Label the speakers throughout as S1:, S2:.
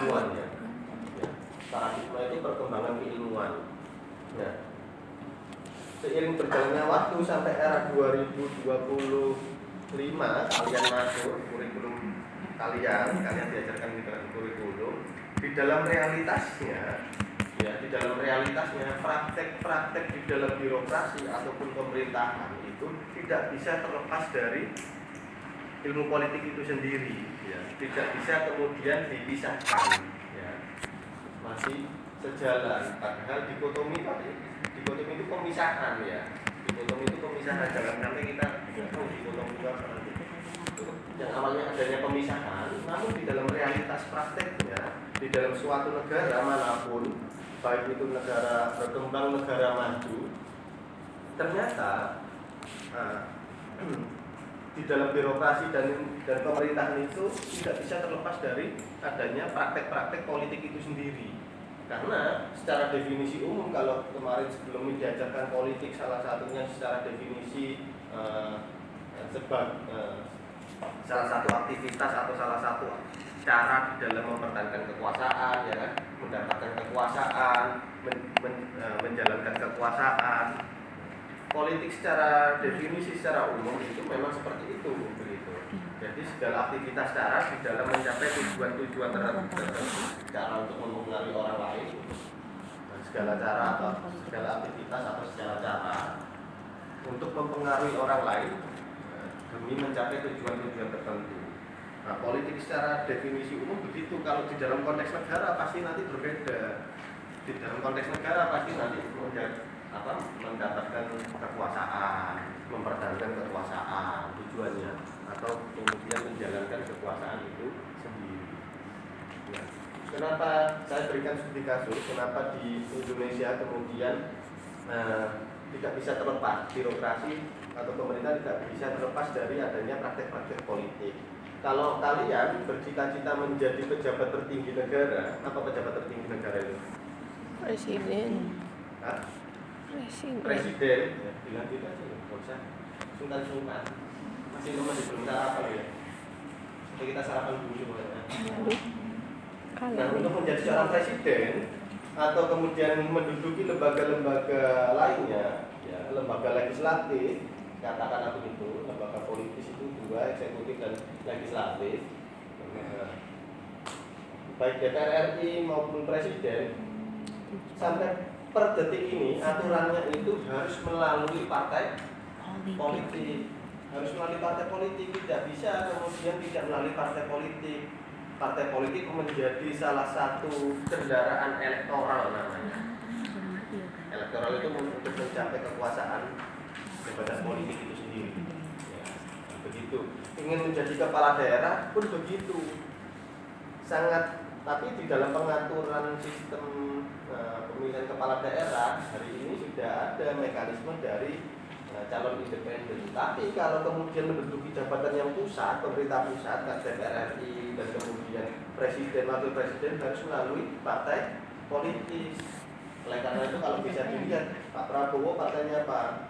S1: keilmuan ya. Paradigma itu perkembangan keilmuan. Nah, seiring berjalannya waktu sampai era 2025 kalian masuk kurikulum kalian diajarkan di dalam kurikulum. Di dalam realitasnya praktek-praktek di dalam birokrasi ataupun pemerintahan itu tidak bisa terlepas dari ilmu politik itu sendiri ya. Tidak bisa kemudian dipisahkan ya. Masih sejalan, padahal dikotomi itu pemisahan ya. Dikotomi itu pemisahan, jangan sampai kita dikotomi itu yang awalnya adanya pemisahan, namun di dalam realitas prakteknya di dalam suatu negara manapun, baik itu negara berkembang, negara maju, ternyata di dalam birokrasi dan pemerintahan itu tidak bisa terlepas dari adanya praktek-praktek politik itu sendiri. Karena secara definisi umum, kalau kemarin sebelum diajarkan politik, salah satunya secara definisi salah satu aktivitas atau salah satu cara di dalam mempertahankan kekuasaan, ya kan, mendapatkan kekuasaan, menjalankan kekuasaan. Politik secara definisi secara umum itu memang seperti itu, begitu. Jadi segala aktivitas cara di dalam mencapai tujuan-tujuan tertentu, cara untuk mempengaruhi orang lain, dan segala cara atau segala aktivitas atau segala cara untuk mempengaruhi orang lain demi mencapai tujuan-tujuan tertentu. Nah, politik secara definisi umum begitu. Kalau di dalam konteks negara pasti nanti berbeda. Di dalam konteks negara pasti nanti mendapatkan kekuasaan, mempertahankan kekuasaan tujuannya, atau kemudian menjalankan kekuasaan itu sendiri. Nah, kenapa saya berikan studi kasus? Kenapa di Indonesia kemudian tidak bisa terlepas, birokrasi atau pemerintah tidak bisa terlepas dari adanya praktek-praktek politik. Kalau kalian bercita-cita menjadi pejabat tertinggi negara, apa pejabat tertinggi negara itu?
S2: Presiden.
S1: Hah?
S2: Presiden.
S1: Ya, bilang gitu aja, nggak usah sungkan-sungkan. Masih belum sarapan ya. Jadi kita sarapan dulu semuanya. Nah, untuk menjadi seorang presiden atau kemudian menduduki lembaga-lembaga lainnya, ya, lembaga legislatif, katakanlah begitu, lembaga politis itu dua, eksekutif dan legislatif, baik DPR RI maupun presiden, sampai per detik ini aturannya itu harus melalui partai politik, tidak bisa kemudian tidak melalui partai politik. Partai politik menjadi salah satu kendaraan elektoral namanya. Elektoral itu untuk mencapai kekuasaan jabatan politik itu sendiri. Ya, begitu. Ingin menjadi kepala daerah pun begitu. Sangat, tapi di dalam pengaturan sistem pemilihan kepala daerah hari ini sudah ada mekanisme dari calon independen. Tapi kalau kemudian menduduki jabatan yang pusat, pemerintah pusat, DPR RI dan kemudian presiden, wakil presiden harus melalui partai politis. Oleh karena itu kalau bisa dilihat, Pak Prabowo partainya apa?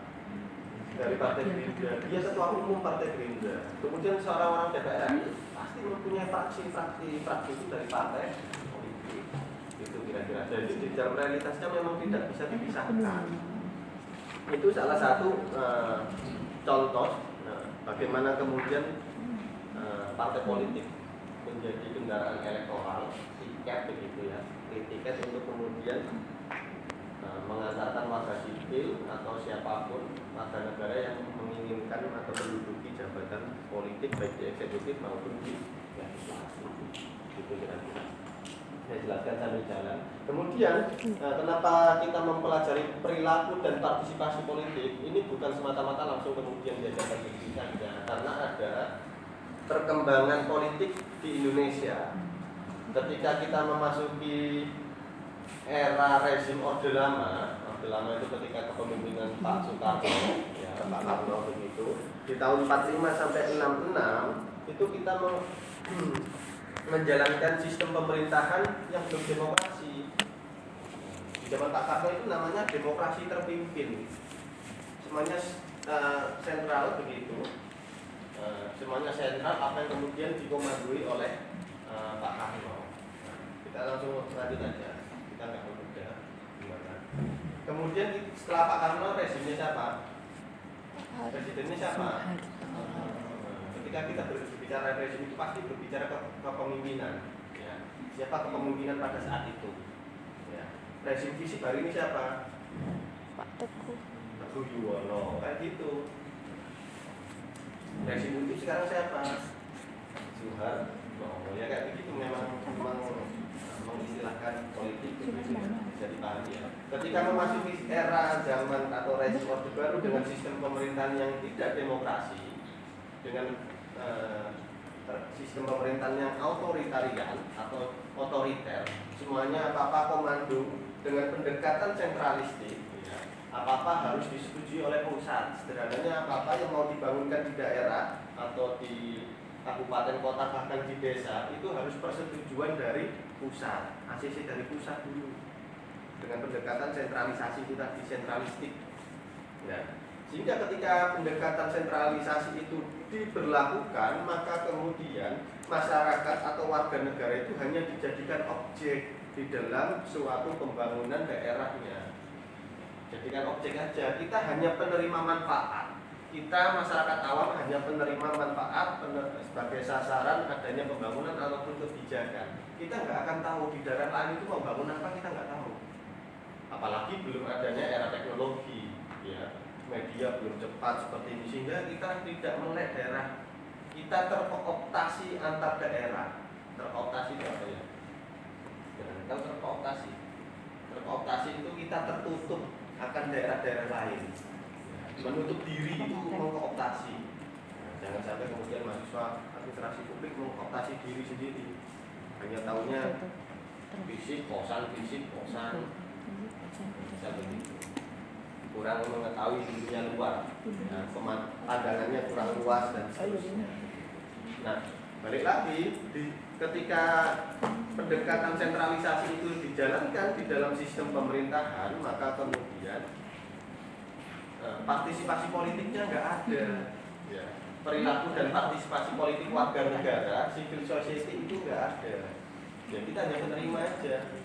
S1: Dari Partai Gerindra, dia ketua umum Partai Gerindra. Kemudian seorang orang DPR RI pasti mempunyai fraksi itu dari partai politik. Itu kira-kira. Jadi di dalam realitasnya memang tidak bisa dipisahkan. Itu salah satu contoh bagaimana kemudian partai politik menjadi kendaraan elektoral, tiket begitu ya, tiket untuk kemudian mengantarkan warga sipil atau siapapun warga negara yang menginginkan atau menduduki jabatan politik baik di eksekutif maupun di legislatif. Itu kira-kira. Saya jelaskan sambil jalan. Kemudian kenapa kita mempelajari perilaku dan partisipasi politik? Ini bukan semata-mata langsung kemudian diajarkan begitu saja, karena ada perkembangan politik di Indonesia. Ketika kita memasuki era rezim Orde Lama itu ketika kepemimpinan Pak Soekarno, ya, Pak Karno begitu, di tahun 45 sampai 66 itu kita menjalankan sistem pemerintahan yang belum demokrasi. Di zaman Pak Karno itu namanya demokrasi terpimpin. Semuanya sentral begitu. Semuanya sentral, apa yang kemudian dikomandoi oleh Pak Karno. kita langsung lanjut aja, kita nggak membedah gimana. Kemudian setelah Pak Karno, rezimnya siapa? Presidennya siapa? Ketika kita berbicara rezim itu pasti berbicara kepemimpinan, ya. Siapa kepemimpinan pada saat itu? Ya. Rezim fisik hari ini siapa?
S2: Pak Teguh.
S1: Teguh Yuwono, kayak gitu. Rezim itu sekarang siapa? Soeharto, ya kayak begitu. Memang mengistilahkan politik bisa dipahami ya. Ketika memasuki era zaman atau rezim Orde Baru dengan sistem pemerintahan yang tidak demokrasi, dengan sistem pemerintahan yang authoritarian atau otoriter, semuanya apa-apa komando dengan pendekatan sentralistik, ya, apa-apa harus disetujui oleh pusat. Sederhananya apa-apa yang mau dibangunkan di daerah atau di kabupaten kota bahkan di desa itu harus persetujuan dari pusat, ACC dari pusat dulu. Dengan pendekatan sentralisasi itu tadi, sentralistik. Ya. Sehingga ketika pendekatan sentralisasi itu diberlakukan, maka kemudian masyarakat atau warga negara itu hanya dijadikan objek di dalam suatu pembangunan daerahnya. Jadikan objek aja, kita hanya penerima manfaat. Kita masyarakat awam hanya penerima manfaat sebagai sasaran adanya pembangunan ataupun kebijakan. Kita nggak akan tahu di daerah lain itu mau bangun apa, kita nggak tahu. Apalagi belum adanya era teknologi, ya. Media belum cepat seperti ini sehingga kita tidak melek daerah, kita terkooptasi antar daerah. Terkooptasi itu apa ya? Jangan tahu terkooptasi. Terkooptasi itu kita tertutup akan daerah-daerah lain, menutup diri itu mengkooptasi. Jangan sampai kemudian mahasiswa administrasi publik mengkooptasi diri sendiri, hanya tahunya fisik kosan, bisa begitu. Kurang mengetahui dunia luar, ya, pandangannya kurang luas dan seterusnya. Nah, balik lagi ketika pendekatan sentralisasi itu dijalankan di dalam sistem pemerintahan, maka kemudian partisipasi politiknya nggak ada. Ya. Perilaku dan partisipasi politik warga negara, civil society itu nggak ada. Ya, kita hanya menerima aja.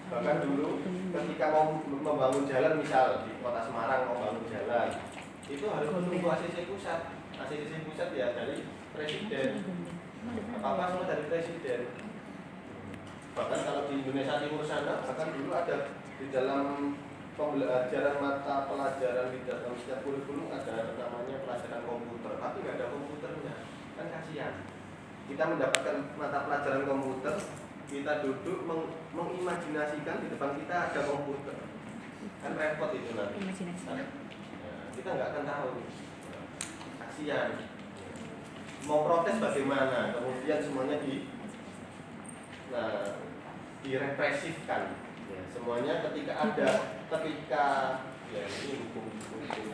S1: Bahkan dulu ketika mau membangun jalan, misal di kota Semarang mau bangun jalan, itu harus menunggu ACC pusat. ACC pusat ya dari presiden. Apa-apa semua dari presiden. Bahkan kalau di Indonesia Timur sana, bahkan dulu ada di dalam pembelajaran mata pelajaran di dalam setiap kurikulum ada namanya pelajaran komputer, tapi nggak ada komputernya, kan kasihan. Kita mendapatkan mata pelajaran komputer, kita duduk mengimajinasikan di depan kita ada komputer, kan repot itu nanti. Kita nggak akan tahu, kasihan. Mau protes bagaimana? Kemudian semuanya direpresifkan. Ya, semuanya ketika ya ini hukum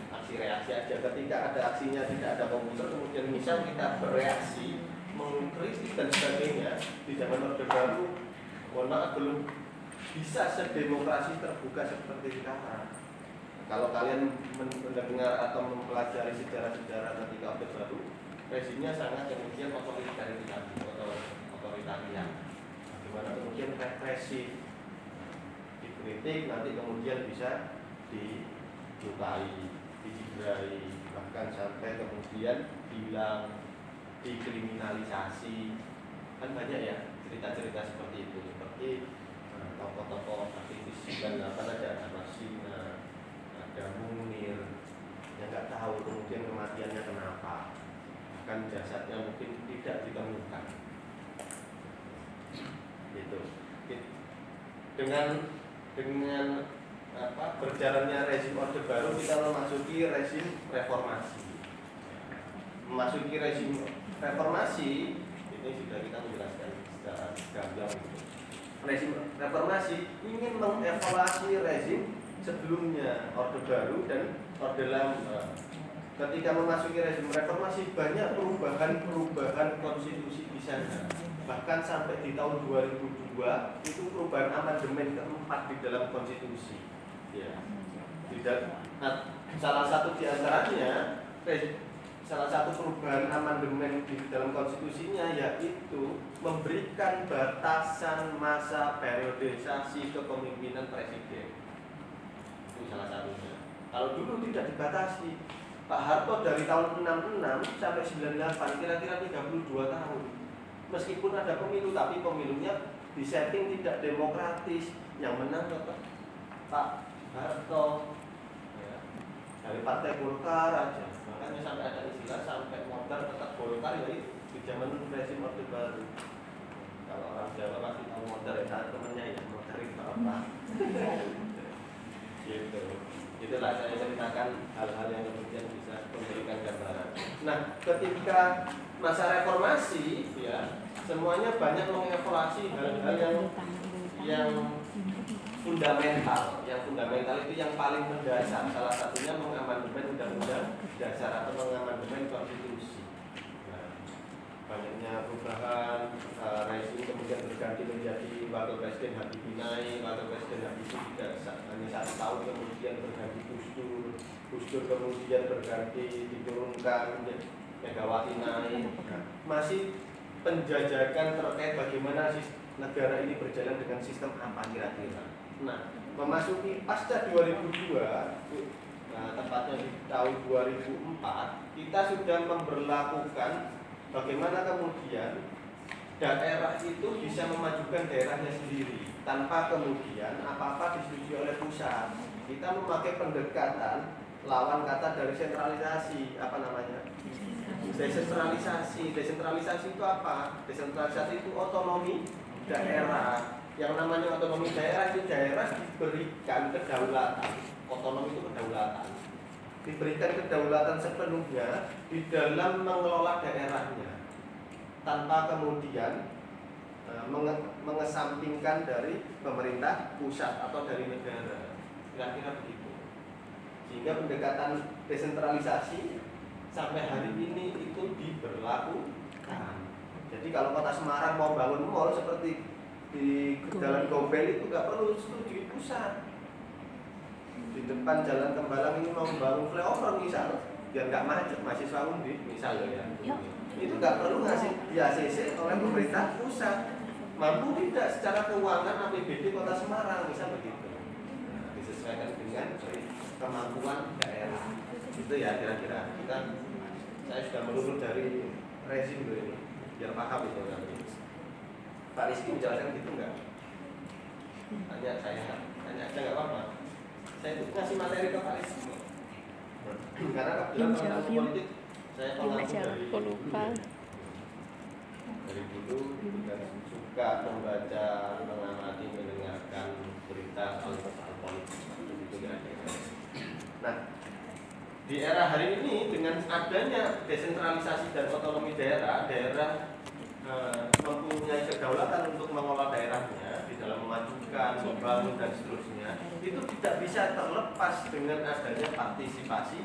S1: aksi reaksi aja. Ketika ada aksinya tidak ada komputer, kemudian misal kita bereaksi, mengkritik dan sebagainya di zaman Orde Baru, belum bisa sedemokrasi terbuka seperti sekarang. Kalau kalian mendengar atau mempelajari sejarah-sejarah ketika Orde Baru, rezimnya sangat kemudian otoritarian, dimana kemudian represif, dikritik nanti kemudian bisa dilukai, dicidrai, bahkan sampai kemudian hilang, dikriminalisasi. Kan banyak ya cerita-cerita seperti itu, seperti tokoh-tokoh aktivis 98 ada Masina, ada Munir yang nggak tahu kemudian kematiannya kenapa, bahkan jasadnya mungkin tidak ditemukan. Gitu. Dengan berjalannya rezim Orde Baru, kita memasuki rezim reformasi. Memasuki rezim reformasi ini sudah kita menjelaskan secara gamblang. Rezim reformasi ingin mengevaluasi rezim sebelumnya Orde Baru dan Orde Lama. Ketika memasuki rezim reformasi banyak perubahan konstitusi di sana. Bahkan sampai di tahun 2002 itu perubahan amandemen keempat di dalam konstitusi. Ya. Salah satu di antaranya salah satu perubahan amandemen di dalam konstitusinya yaitu memberikan batasan masa periodisasi kepemimpinan presiden. Itu salah satunya. Kalau dulu tidak dibatasi, Pak Harto dari tahun 66 sampai 98 kira-kira 32 tahun. Meskipun ada pemilu, tapi pemilunya disetting tidak demokratis. Yang menang tetap Pak Harto ya, dari Partai Golkar aja. Makanya sampai ada istilah sampai modal tetap Golkar ya itu di zaman rezim Orde Baru. Kalau orang Jawa pasti tahu modal ya temennya ya modal itu apa. Gitu. Itulah saya ceritakan hal-hal yang kemudian bisa memberikan gambaran. Nah, ketika masa reformasi ya semuanya banyak mengevaluasi hal-hal yang fundamental. Yang fundamental itu yang paling mendasar. Salah satunya mengamandemen undang-undang dasar atau mengamandemen konstitusi. Nah, banyaknya perubahan rezim kemudian berganti menjadi wakil presiden Habibie naik, wakil presiden Habibie tidak hanya 1 tahun kemudian berganti Gus Dur kemudian berganti diturunkan Megawati naik. Nah, masih penjajakan terkait bagaimana negara ini berjalan dengan sistem apa kira-kira. Nah, memasuki pasca 2002, nah, tepatnya di tahun 2004, kita sudah memberlakukan bagaimana kemudian daerah itu bisa memajukan daerahnya sendiri tanpa kemudian apa-apa disetujui oleh pusat. Kita memakai pendekatan lawan kata dari sentralisasi, apa namanya? Desentralisasi. Desentralisasi itu apa? Desentralisasi itu otonomi daerah. Yang namanya otonomi daerah itu daerah diberikan kedaulatan. Otonomi itu kedaulatan. Diberikan kedaulatan sepenuhnya di dalam mengelola daerahnya tanpa kemudian mengesampingkan dari pemerintah pusat atau dari negara. Kira-kira begitu. Sehingga pendekatan desentralisasi sampai hari ini itu diberlakukan. Jadi kalau Kota Semarang mau bangun mall seperti di Jalan Gombel itu nggak perlu setujui pusat. Di depan Jalan Tembalang ini mau bangun flyover misal, biar nggak macet mahasiswa undi misal ya. Itu nggak perlu ngasih di ACC oleh pemerintah pusat. Mampu tidak secara keuangan APBD Kota Semarang misal begitu. Nah, disesuaikan dengan kemampuan daerah. Itu ya kira-kira. Saya sudah melurus dari rezim ini biar paham itu nanti. Pak Rizky menjelaskan gitu enggak? Tanya saya, tanya aja nggak apa-apa. Saya itu ngasih materi ke Pak Rizky. Karena kebetulan tentang politik saya pengaku dari dulu. Dari dulu juga suka membaca, mengamati, mendengarkan berita soal politik. Itu kira-kira. Nah, di era hari ini dengan adanya desentralisasi dan otonomi daerah, mempunyai kedaulatan untuk mengelola daerahnya di dalam memajukan, membangun dan seterusnya, itu tidak bisa terlepas dengan adanya partisipasi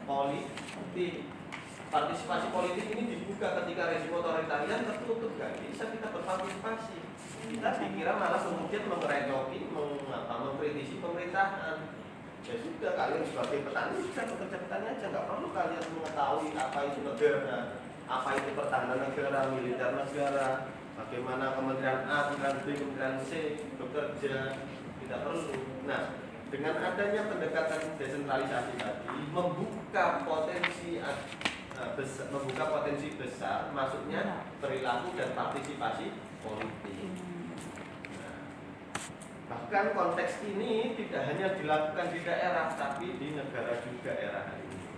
S1: politik. Partisipasi politik ini dibuka ketika rezim otoritarian tertutup, gak bisa kita berpartisipasi. Kita dikira malah kemudian mengerecoki, mengkritisi pemerintahan. Ya sudah, kalian sebagai petani sudah bekerja petani aja, nggak perlu kalian mengetahui apa itu negara, apa itu pertahanan negara, militer negara, bagaimana Kementerian A, Kementerian B, Kementerian C bekerja, tidak perlu. Nah, dengan adanya pendekatan desentralisasi tadi membuka potensi besar masuknya perilaku dan partisipasi politik. Bahkan konteks ini tidak hanya dilakukan di daerah, tapi di negara juga era hari ini.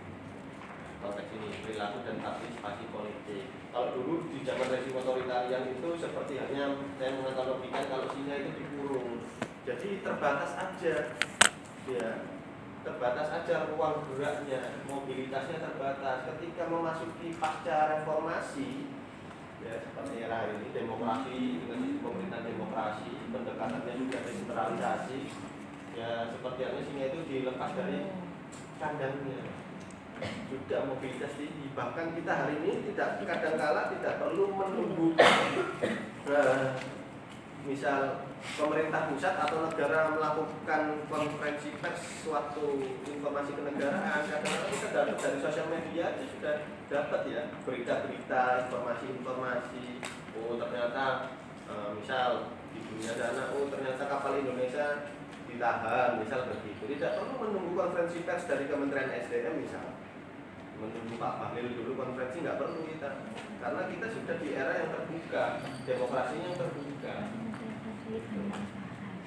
S1: Konteks ini perilaku dan partisipasi politik. Kalau dulu di zaman rezim otoritarian itu seperti hanya saya menganalogikan kalau singa itu dikurung, jadi terbatas aja, ya, terbatas aja ruang geraknya, mobilitasnya terbatas. Ketika memasuki pasca reformasi, ya seperti era ini demokrasi dengan sistem pemerintahan demokrasi, pendekatannya juga desentralisasi, ya seperti halnya singa itu dilepas dari kandangnya, juga mobilitas tinggi. Bahkan kita hari ini kadangkala tidak perlu menunggu misalnya misal pemerintah pusat atau negara melakukan konferensi pers suatu informasi kenegaraan, kadang-kadang kita dapat dari sosial media aja sudah dapat ya berita-berita, informasi-informasi. Oh ternyata misal di dunia sana, oh ternyata kapal Indonesia ditahan, misal begitu. Tidak perlu menunggu konferensi pers dari Kementerian SDM misal. Menunggu Pak Bahlil dulu konferensi nggak perlu kita, karena kita sudah di era yang terbuka, demokrasinya yang terbuka.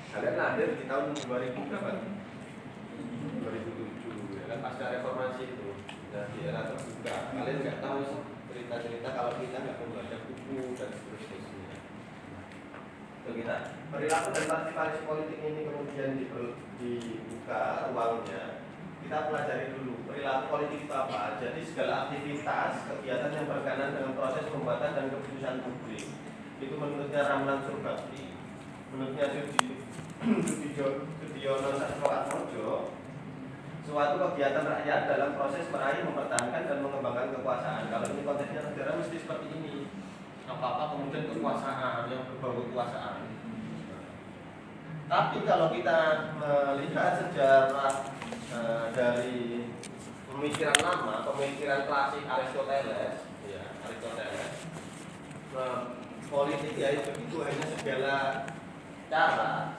S1: Kalian lahir di tahun 2000 berapa? 2007 ya kan, pasca reformasi itu. Nah, di era terbuka, kalian nggak tahu cerita-cerita kalau kita nggak membaca buku dan seterusnya. Itu kita perilaku dan partisipasi politik ini kemudian dibuka ruangnya. Kita pelajari dulu perilaku politik itu apa. Jadi segala aktivitas, kegiatan yang berkaitan dengan proses pembuatan dan keputusan publik itu menurutnya Ramlan Surbakti, menurutnya Sudiono Satroatmojo, suatu kegiatan rakyat dalam proses meraih, mempertahankan dan mengembangkan kekuasaan. Kalau ini konteksnya negara mesti seperti ini. Apa-apa kemudian kekuasaan yang berbau kekuasaan. Tapi kalau kita melihat sejarah dari pemikiran lama, pemikiran klasik Aristoteles, ya Aristoteles, politik ya itu hanya segala cara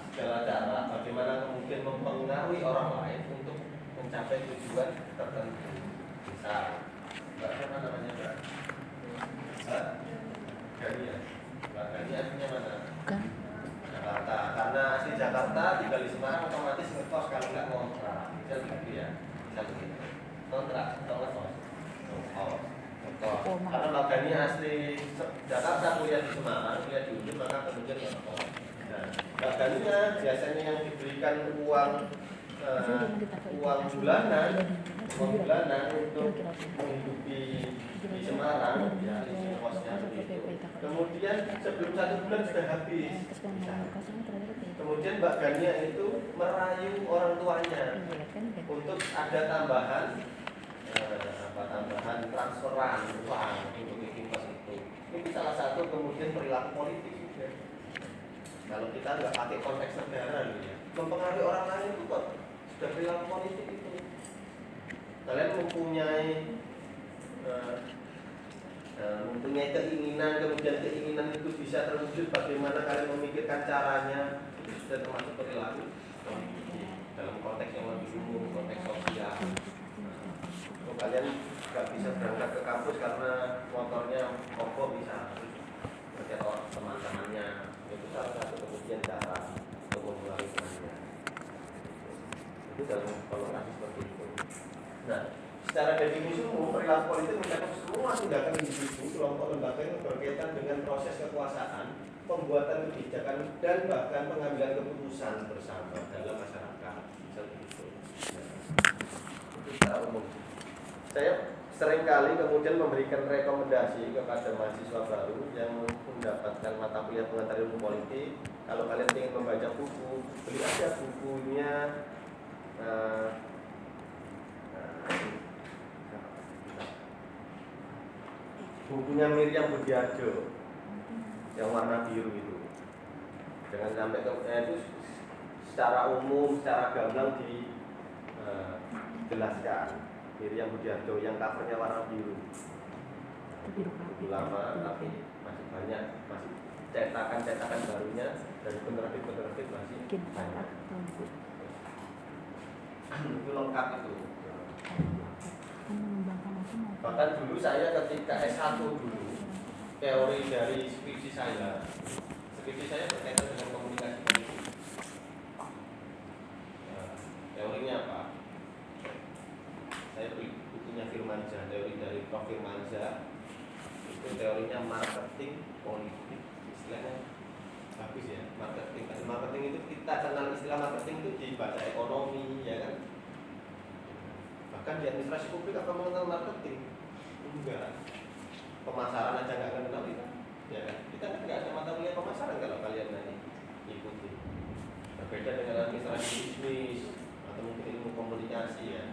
S1: bagaimana kemudian mempengaruhi orang lain untuk mencapai tujuan tertentu. Misal, Mbak siapa namanya Mbak? Gania. Mbak Gania aslinya mana? Jakarta. Karena asli Jakarta, tinggal di Semarang otomatis ngekos kalau nggak ngontrak. Bisa begitu ya? Bisa begitu. Kontrak atau ngekos? Ngekos. Karena Mbak Gania asli Jakarta, kuliah di Semarang, kuliah di Unjur, maka kemudian ngekos. Nah, Mbak Gania biasanya yang diberikan uang bulanan untuk menghidupi di Semarang, ya di kosnya begitu. Kemudian sebelum 1 bulan sudah habis. Kemudian Mbak Gania itu merayu orang tuanya untuk ada tambahan transferan uang untuk bikin kos itu. Ini salah satu kemudian perilaku politik juga. Kalau kita nggak pakai konteks negara ya, mempengaruhi orang lain itu kok sudah perilaku politik itu. Kalian mempunyai keinginan, kemudian keinginan itu bisa terwujud, bagaimana kalian memikirkan caranya, itu sudah termasuk perilaku politik dalam konteks yang lebih umum, konteks sosial. Kalian nggak bisa berangkat ke kampus karena motornya mogok, bisa kerja teman-temannya, itu salah satu kemudian cara untuk memulai temannya. Itu dalam kolaborasi seperti itu. Nah, secara definisi umum perilaku politik mencakup semua tindakan individu, kelompok, lembaga yang berkaitan dengan proses kekuasaan, pembuatan kebijakan dan bahkan pengambilan keputusan bersama dalam masyarakat. Seperti itu. Itu secara umum. Saya seringkali kemudian memberikan rekomendasi kepada mahasiswa baru yang mendapatkan mata kuliah pengantar ilmu politik. Kalau kalian ingin membaca buku, beli aja bukunya. Bukunya Miriam Budiarjo yang warna biru itu. Jangan sampai itu secara umum, secara gamblang dijelaskan. Miriam Budiarjo yang covernya warna biru. Buku lama tapi masih banyak, masih cetakan barunya dan penerbit masih banyak. Itu lengkap itu. Bahkan dulu saya ketika S1 dulu, teori dari skripsi saya berkaitan dengan komunikasi politik. Teorinya apa? Saya beli bukunya Firmansyah, teori dari Prof. Firmansyah. Itu teorinya marketing politik. Istilahnya bagus ya, marketing. Marketing itu kita kenal istilah marketing itu dibaca ekonomi, ya kan? Bahkan di administrasi publik apa mengenal marketing? Enggak. Pemasaran aja nggak kenal kita, ya kan? Kita kan nggak ada mata kuliah pemasaran kalau kalian nanti ikuti. Berbeda dengan administrasi bisnis atau mungkin ilmu komunikasi ya.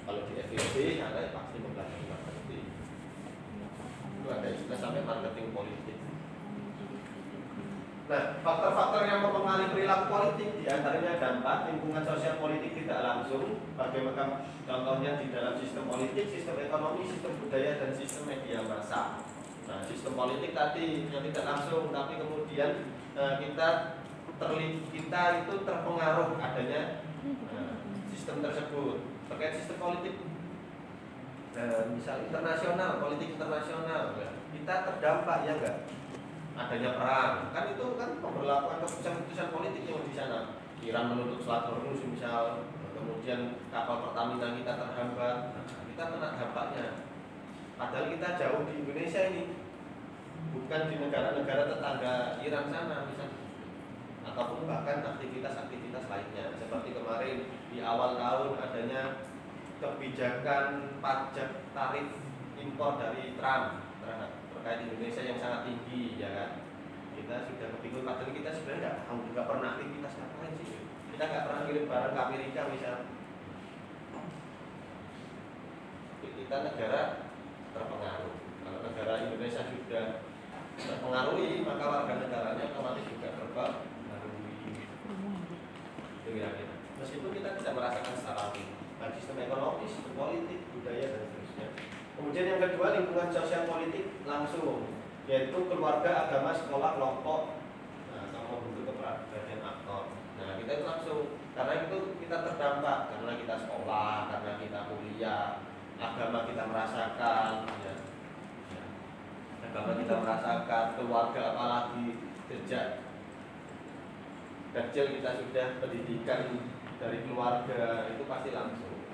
S1: Kalau di FEB ada yang pasti mempelajari marketing. Itu ada istilah sampai marketing politik. Nah, faktor-faktor yang mempengaruhi perilaku politik diantaranya ada 4. Lingkungan sosial politik tidak langsung, bagaimana contohnya di dalam sistem politik, sistem ekonomi, sistem budaya, dan sistem media massa. Nah, sistem politik tadi yang tidak langsung, tapi kemudian kita itu terpengaruh adanya sistem tersebut. Terkait sistem politik, misal internasional, politik internasional, kita terdampak ya enggak? Adanya perang, kan itu kan pemberlakuan keputusan-keputusan politik yang di sana. Iran menutup Selat Hormuz misal, kemudian kapal Pertamina kita terhambat, kita kena dampaknya. Padahal kita jauh di Indonesia ini, bukan di negara-negara tetangga Iran sana misalnya, ataupun bahkan aktivitas-aktivitas lainnya. Seperti kemarin di awal tahun adanya kebijakan pajak tarif impor dari Trump terkait Indonesia yang sangat tinggi, ya kan? Kita sudah kebingungan, padahal kita sebenarnya nggak pernah aktivitas ngapain sih? Kita nggak pernah kirim barang ke Amerika misal. Kita negara terpengaruh. Kalau negara Indonesia sudah terpengaruhi, maka warga negaranya otomatis juga terpengaruhi. Itu kira-kira. Meskipun kita tidak merasakan secara langsung, sistem ekonomi, sistem politik, budaya dan seterusnya. Kemudian yang kedua, lingkungan sosial politik langsung, yaitu keluarga, agama, sekolah, kelompok, sama bentuk kepribadian aktor. Nah, kita itu langsung, karena itu kita terdampak, karena kita sekolah, karena kita kuliah, agama kita merasakan, ya. Agama kita merasakan, keluarga apalagi sejak kecil kita sudah pendidikan dari keluarga, itu pasti langsung.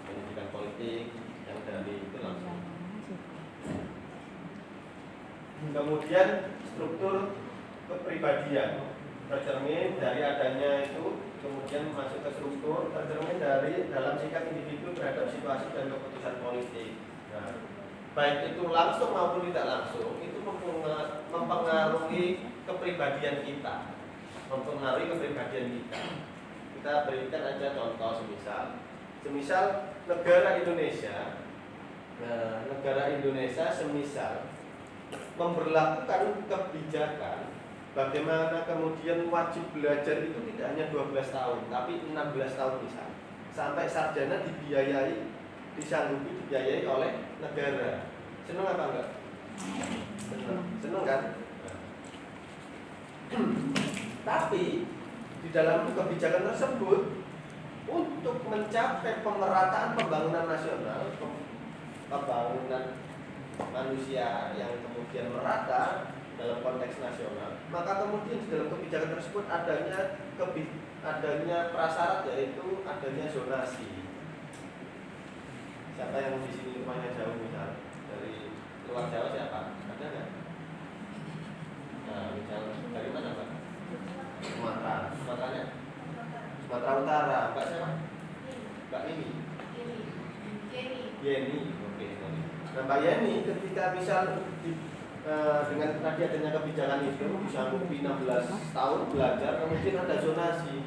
S1: Pendidikan politik yang dari itu langsung. Kemudian struktur kepribadian tercermin dari adanya itu, kemudian masuk ke struktur tercermin dari dalam sikap individu terhadap situasi dan keputusan politik. Nah, baik itu langsung maupun tidak langsung, itu mempengaruhi kepribadian kita, Kita berikan aja contoh semisal negara Indonesia semisal memberlakukan kebijakan bagaimana kemudian wajib belajar itu tidak hanya 12 tahun tapi 16 tahun misal, sampai sarjana disanggupi dibiayai oleh negara. Senang apa enggak? Senang kan? Tapi di dalam kebijakan tersebut, untuk mencapai pemerataan pembangunan nasional, pembangunan manusia yang kemudian merata dalam konteks nasional, maka kemudian di dalam kebijakan tersebut adanya prasyarat, yaitu adanya zonasi. Siapa yang di sini rumahnya jauh misal dari luar Jawa, siapa? Ada nggak? Nah, misal dari mana Pak? Sumatera Utara. Mbak siapa? Mbak Yeni. Oke. Nah, Mbak Yeni ketika misal dengan tadi adanya kebijakan itu disanggupi 16 tahun belajar, kemudian ada zonasi.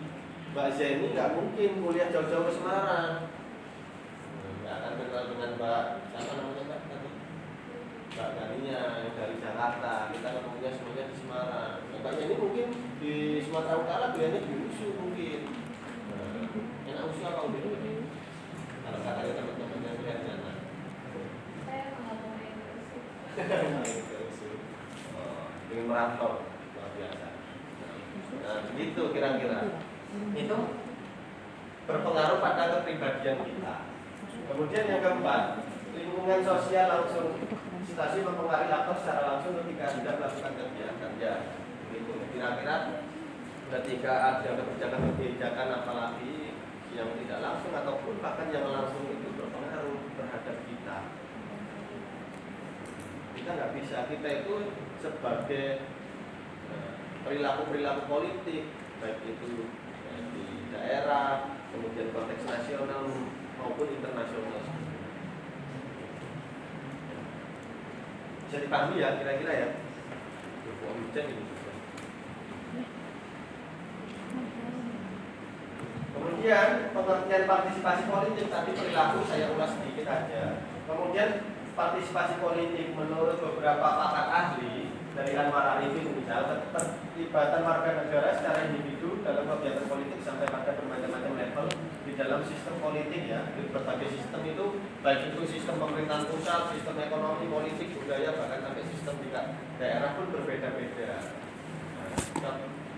S1: Mbak Yeni nggak mungkin kuliah jauh-jauh ke Semarang. Nggak akan kenal dengan Mbak siapa namanya Mbak tadi? Mbak Ganinya yang dari Jakarta. Kita ketemunya semuanya di Semarang. Mbak Yeni mungkin di Sumatera Utara kuliahnya di USU mungkin. Enak USU apa UNIR? Kalau katanya teman-teman yang kuliah di sana. Ingin merantau, luar biasa. Nah, begitu kira-kira. Itu berpengaruh pada kepribadian kita. Kemudian yang keempat, lingkungan sosial langsung. Situasi mempengaruhi aktor secara langsung ketika Anda melakukan kegiatan. Ya, begitu. Kira-kira ketika ada kebijakan apalagi yang tidak langsung ataupun bahkan yang langsung itu berpengaruh terhadap kita. Kita nggak bisa, kita itu sebagai perilaku politik, baik itu di daerah, kemudian konteks nasional maupun internasional. Bisa dipahami ya kira-kira ya? Hujan ini. Kemudian pengertian partisipasi politik tadi perilaku saya ulas sedikit aja. Kemudian partisipasi politik menurut beberapa pakar ahli dari Anwar Arifin misal, keterlibatan warga negara secara individu dalam kegiatan politik sampai pada bermacam-macam level di dalam sistem politik ya, di berbagai sistem itu, baik itu sistem pemerintahan pusat, sistem ekonomi, politik, budaya, bahkan sampai sistem di daerah pun berbeda-beda. Nah,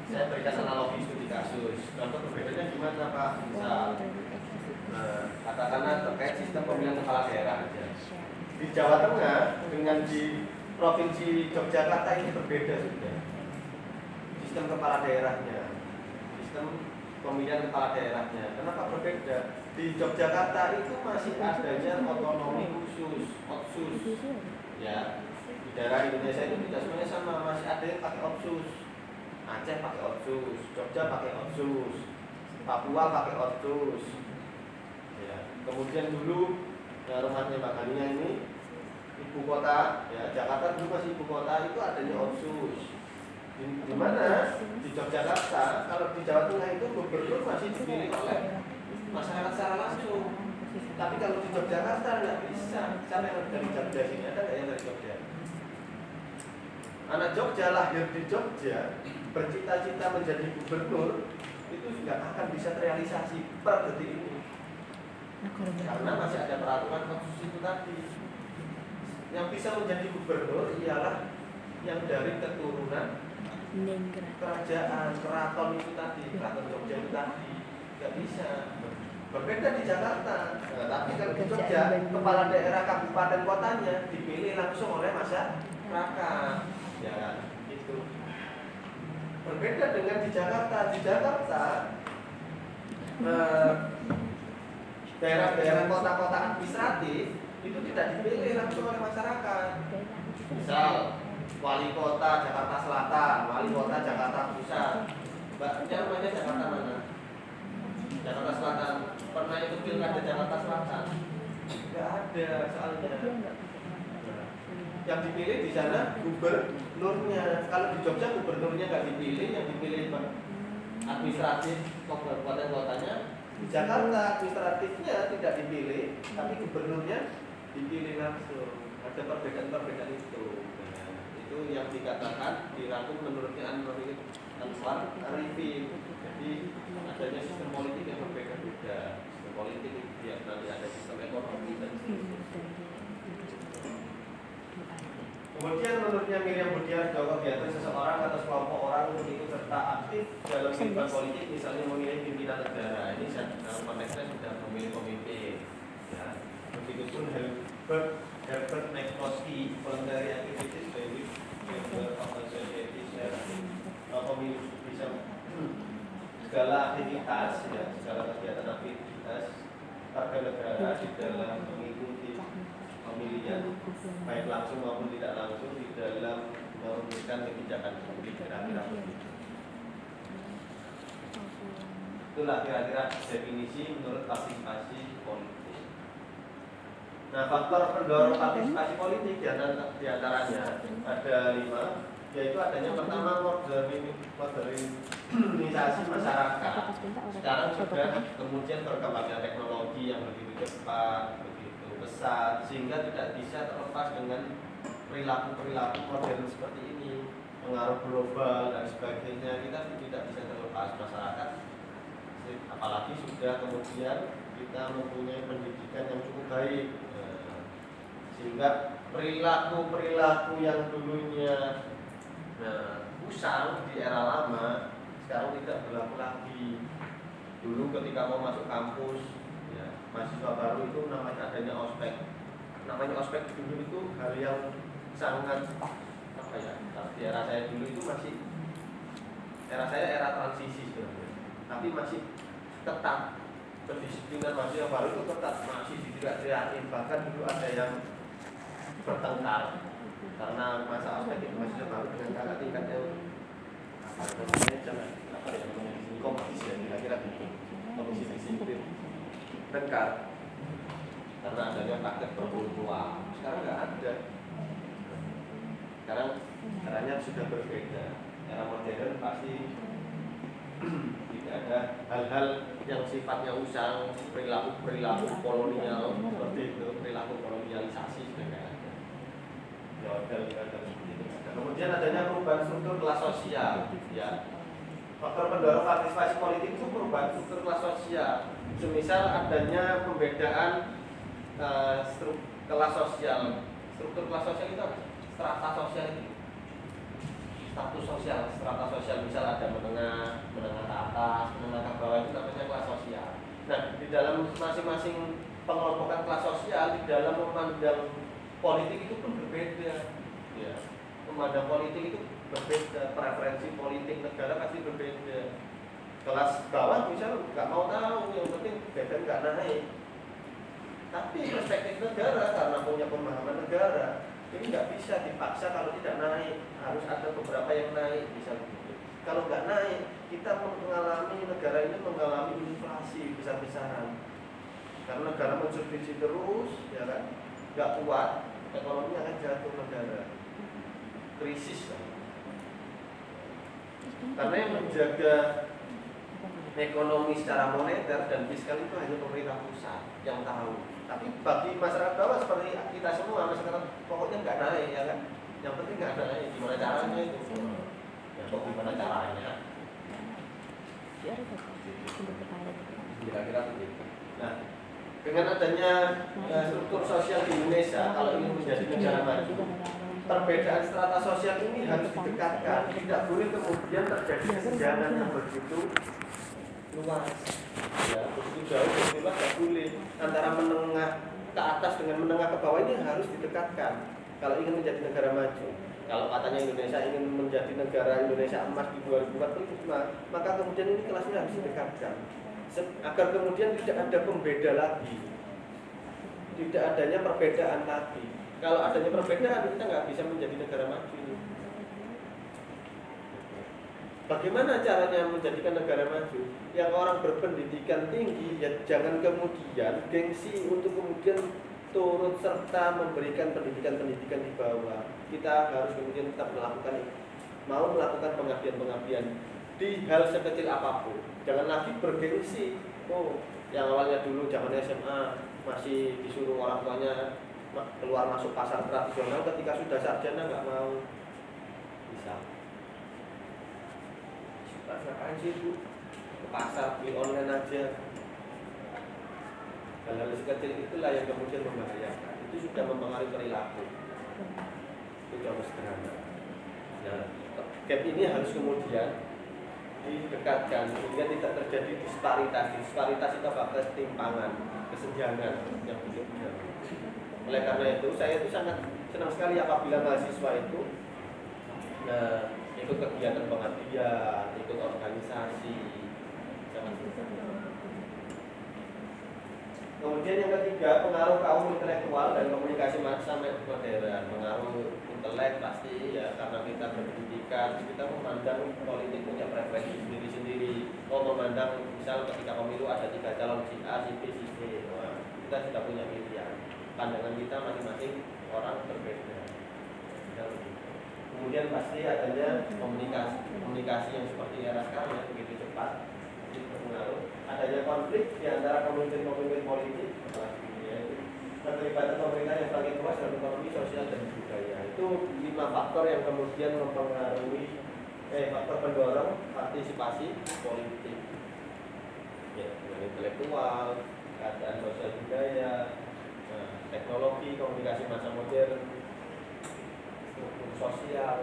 S1: saya berikan analogi studi kasus. Contoh berbedanya gimana Pak? Misal, katakanlah terkait sistem pemilihan kepala daerah aja. Di Jawa Tengah dengan di Provinsi Yogyakarta ini berbeda sudah. Sistem kepala daerahnya, sistem pemilihan kepala daerahnya. Kenapa berbeda? Di Yogyakarta itu masih adanya otonomi khusus, otsus. Ya, di daerah Indonesia itu tidak semuanya sama, masih ada yang pakai otsus. Aceh pakai otsus, Jogja pakai otsus, Papua pakai otsus. Ya, kemudian dulu rumahnya Mbak Kania ini ibu kota, ya Jakarta dulu masih ibu kota itu adanya otsus. Di mana di Yogyakarta, kalau di Jawa Tengah itu gubernur masih dipilih oleh masyarakat secara langsung. Tapi kalau di Yogyakarta nggak bisa. Siapa yang dari Jogja sini? Ada nggak yang dari Jogja? Anak Jogja lahir di Jogja, bercita-cita menjadi gubernur itu nggak akan bisa terrealisasi per detik ini. Karena masih ada peraturan otsus itu tadi. Yang bisa menjadi gubernur ialah yang dari keturunan kerajaan, keraton itu tadi, keraton Jogja itu tadi. Nggak bisa. Berbeda di Jakarta. Nah, tapi kalau di Jogja, kepala daerah kabupaten kotanya dipilih langsung oleh masyarakat. Ya, itu. Berbeda dengan di Jakarta. Di Jakarta, daerah-daerah kota-kota administratif itu tidak dipilih langsung oleh masyarakat. Misal wali kota Jakarta Selatan, wali kota Jakarta Pusat. Mbaknya rumahnya Jakarta mana? Jakarta Selatan. Pernah ikut pilkada Jakarta Selatan? Enggak ada soalnya. Yang dipilih di sana gubernurnya. Kalau di Jogja gubernurnya nggak dipilih, yang dipilih administratif kabupaten kotanya. Di Jakarta administratifnya tidak dipilih, tapi gubernurnya dipilih langsung. Ada perbedaan-perbedaan itu. Nah, itu yang dikatakan dirangkum menurutnya Anwar Arifin. Jadi adanya sistem politik yang berbeda-beda. Sistem politik yang nanti ada sistem ekonomi dan kemudian menurutnya Miriam Budiar Joko kegiatan seseorang atau sekelompok orang untuk ikut serta aktif dalam kehidupan politik, misalnya memilih pimpinan negara. Ini dalam konteksnya sudah memilih pemimpin. Ya. Begitupun Herbert McCloskey, voluntary activities by which member of the society share pemilu bisa segala aktivitas, ya, segala kegiatan aktivitas warga negara di dalam mengikuti pemilihan baik langsung maupun tidak langsung di dalam merumuskan kebijakan publik, kira-kira begitu. Itulah kira-kira definisi menurut partisipasi politik. Nah, faktor pendorong partisipasi politik di antaranya ada 5, yaitu adanya pertama modernisasi masyarakat. Sekarang sudah kemudian berkembangnya teknologi yang begitu cepat, besar, sehingga tidak bisa terlepas dengan perilaku-perilaku modern seperti ini, pengaruh global dan sebagainya. Kita tidak bisa terlepas masyarakat, apalagi sudah kemudian kita mempunyai pendidikan yang cukup baik, sehingga perilaku-perilaku yang dulunya usang di era lama sekarang tidak berlaku lagi. Dulu ketika mau masuk kampus, mahasiswa baru itu namanya adanya ospek. Namanya ospek dulu itu hal yang sangat di era saya dulu itu masih era transisi sebenarnya. Tapi masih ketat. Kedisiplinan mahasiswa baru itu ketat, masih tidak-tirakin. Bahkan dulu ada yang bertengkar karena masa ospek itu mahasiswa baru dengan kakak tingkat yang komisi, kira-kira komisi disiplin tengkar karena adanya praktek berpuluh-puluh. Sekarang nggak ada. Sekarang caranya sudah berbeda. Era modern pasti tidak ada hal-hal yang sifatnya usang, perilaku kolonial seperti itu, perilaku kolonialisasi sudah nggak ada. Feodal seperti itu sudah Kemudian adanya perubahan struktur kelas sosial, ya. Faktor pendorong partisipasi politik itu perubahan struktur kelas sosial. Semisal adanya pembedaan kelas sosial. Struktur kelas sosial itu apa? Strata sosial itu. Status sosial, strata sosial, misal ada menengah ke atas, menengah ke bawah, itu namanya kelas sosial. Nah, di dalam masing-masing pengelompokan kelas sosial, di dalam memandang politik itu pun berbeda. Ya, memandang politik itu berbeda, preferensi politik negara pasti berbeda. Kelas bawah misal nggak mau tahu, yang penting BBM nggak naik. Tapi perspektif negara karena punya pemahaman negara, ini nggak bisa dipaksa kalau tidak naik, harus ada beberapa yang naik misal gitu. Kalau nggak naik, kita mengalami negara ini mengalami inflasi besar-besaran. Karena negara mensubsidi terus, ya kan, nggak kuat, ekonomi akan jatuh negara, krisis. Karena yang menjaga ekonomi secara moneter dan fiskal itu hanya pemerintah pusat yang tahu. Tapi bagi masyarakat bawah seperti kita semua, masyarakat pokoknya nggak naik, ya kan? Yang penting nggak naik, gimana caranya itu? Ya, kok gimana caranya? Kira-kira begitu. Nah, dengan adanya struktur sosial di Indonesia, kalau ingin menjadi negara maju, perbedaan strata sosial ini harus didekatkan. Tidak boleh kemudian terjadi kesenjangan yang begitu luas, ya, begitu jauh, begitu luas, tidak boleh. Antara menengah ke atas dengan menengah ke bawah ini harus didekatkan. Kalau ingin menjadi negara maju, kalau katanya Indonesia ingin menjadi negara Indonesia emas di 2045, maka kemudian ini kelasnya harus didekatkan, agar kemudian tidak ada pembeda lagi, tidak adanya perbedaan lagi. Kalau adanya perbedaan, kita nggak bisa menjadi negara maju. Bagaimana caranya menjadikan negara maju? Yang orang berpendidikan tinggi, ya jangan kemudian gengsi untuk kemudian turut serta memberikan pendidikan-pendidikan di bawah. Kita harus kemudian tetap mau melakukan pengabdian-pengabdian di hal sekecil apapun. Jangan lagi bergengsi. Oh, yang awalnya dulu zaman SMA masih disuruh orang tuanya keluar masuk pasar tradisional, ketika sudah sarjana nggak mau. Bisa. Ngapain sih Bu? Ke pasar, beli online aja. Hal-hal sekecil itulah yang kemudian membahayakan. Itu sudah mempengaruhi perilaku. Itu contoh sederhana. Nah, gap ini harus kemudian didekatkan sehingga tidak terjadi disparitas. Disparitas itu apa? Ketimpangan, kesenjangan yang begitu. Oleh karena itu, saya itu sangat senang sekali apabila mahasiswa itu ikut kegiatan pengabdian, ikut organisasi. Kemudian yang ketiga, pengaruh kaum intelektual dan komunikasi massa modern. Pengaruh intelek pasti ya, karena kita berpendidikan, kita memandang politik punya preferensi sendiri-sendiri. Memandang misal ketika pemilu ada 3 calon si A, si B, si C. Wah, kita sudah punya pilihan. Pandangan kita masing-masing orang berbeda. Kemudian pasti adanya komunikasi yang seperti era sekarang yang begitu cepat, itu berpengaruh. Adanya konflik di antara pemimpin-pemimpin politik, keterlibatan pemerintah yang semakin luas dalam ekonomi, sosial, dan budaya. Itu 5 faktor yang kemudian mempengaruhi faktor pendorong partisipasi politik. Ya, dengan intelektual, keadaan sosial budaya, teknologi, komunikasi massa modern, struktur sosial.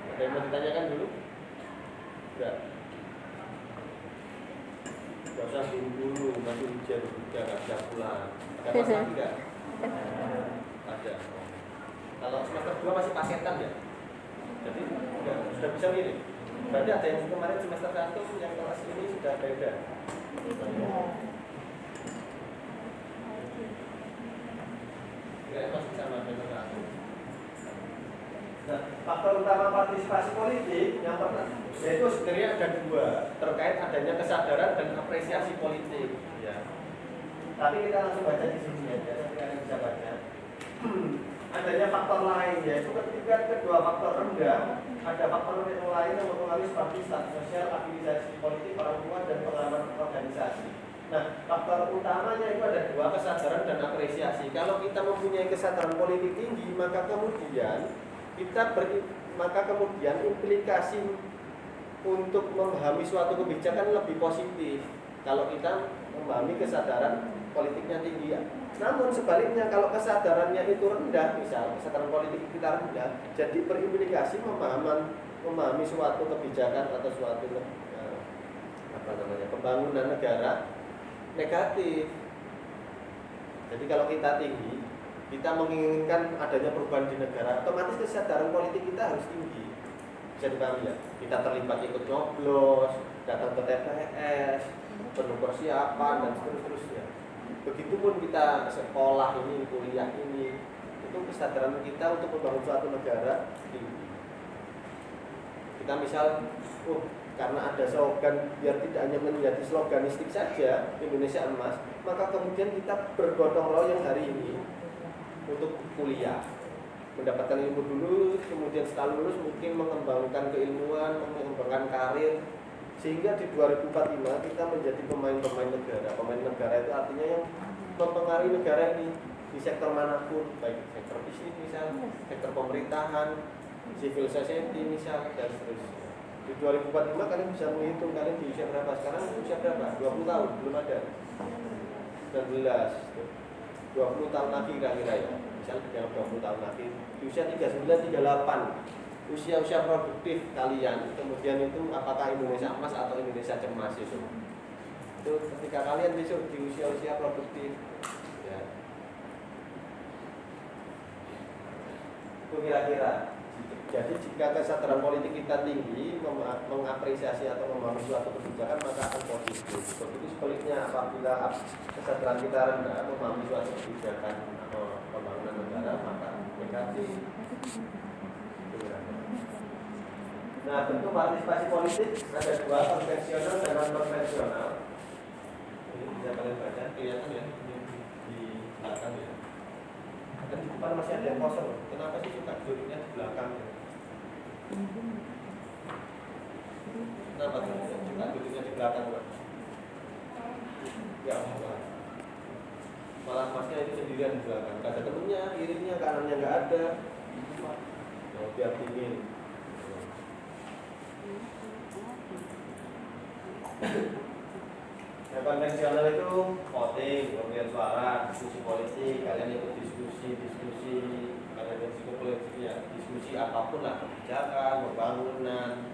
S1: Ada yang mau ditanyakan dulu? Enggak. Enggak usah buru-buru, masih hujan juga, nggak bisa pulang. Ada pas lagi enggak? Ada. Kalau semester 2 masih paketan ya? Jadi enggak, sudah bisa mirip. Berarti ada yang kemarin semester 1 yang kelas ini sudah beda. Masih sama semester 1. Nah, faktor utama partisipasi politik yang pertama yaitu sebenarnya ada 2, terkait adanya kesadaran dan apresiasi politik. Ya. Tapi kita langsung baca di sini ya, nanti kalian bisa baca. Adanya faktor lain yaitu ketika kedua faktor rendah, ada faktor lain yang mempengaruhi seperti status sosial, aktivitas politik, orang tua, dan pengalaman organisasi. Nah, faktor utamanya itu ada dua, kesadaran dan apresiasi. Kalau kita mempunyai kesadaran politik tinggi, maka kemudian implikasi untuk memahami suatu kebijakan lebih positif. Kalau kita memahami kesadaran politiknya tinggi. Namun sebaliknya kalau kesadarannya itu rendah, misal kesadaran politik kita rendah, jadi berimplikasi memahami suatu kebijakan atau suatu pembangunan negara negatif. Jadi kalau kita tinggi, kita menginginkan adanya perubahan di negara, otomatis kesadaran politik kita harus tinggi. Bisa dipahami ya? Kita terlibat ikut nyoblos, datang ke TPS, penuh persiapan dan seterusnya. Begitupun kita sekolah ini, kuliah ini, itu kesadaran kita untuk membangun suatu negara tinggi. Kita misal, karena ada slogan, biar tidak hanya menjadi sloganistik saja Indonesia Emas, maka kemudian kita bergotong royong hari ini untuk kuliah, mendapatkan ilmu dulu, kemudian setelah lulus mungkin mengembangkan keilmuan, mengembangkan karir, sehingga di 2045 kita menjadi pemain-pemain negara. Pemain negara itu artinya yang mempengaruhi negara ini di sektor manapun, baik sektor bisnis misal, sektor pemerintahan, civil society misal, dan seterusnya. Di 2045 kalian bisa menghitung kalian di usia berapa. Sekarang usia berapa? 20 tahun, belum ada 19, 20 tahun lagi kira-kira ya. Misal dalam 20 tahun lagi di usia 39, 38, usia-usia produktif kalian. Kemudian itu apakah Indonesia Emas atau Indonesia Cemas itu ketika kalian besok di usia-usia produktif ya. Itu kira-kira. Jadi jika kesadaran politik kita tinggi, mengapresiasi atau memahami suatu kebijakan, maka akan positif. Begitu sebaliknya apabila kesadaran kita rendah, memahami suatu kebijakan atau pembangunan negara, maka negatif. Nah, bentuk partisipasi politik ada dua, konvensional dan non konvensional. Ini bisa kalian baca, kelihatan ya di belakang ya. Dan di depan masih ada yang kosong. Kenapa sih suka duduknya di belakang? Kenapa suka duduknya di belakang? Ya Allah. Malah masnya itu sendirian di belakang. Gak ada temennya, kirinya, kanannya gak ada. Oh, biar dingin. Yang konvensional itu voting, pemilihan suara, diskusi politik, kalian ikut diskusi, kalian diskusi politik ya, diskusi apapun lah, kebijakan, pembangunan,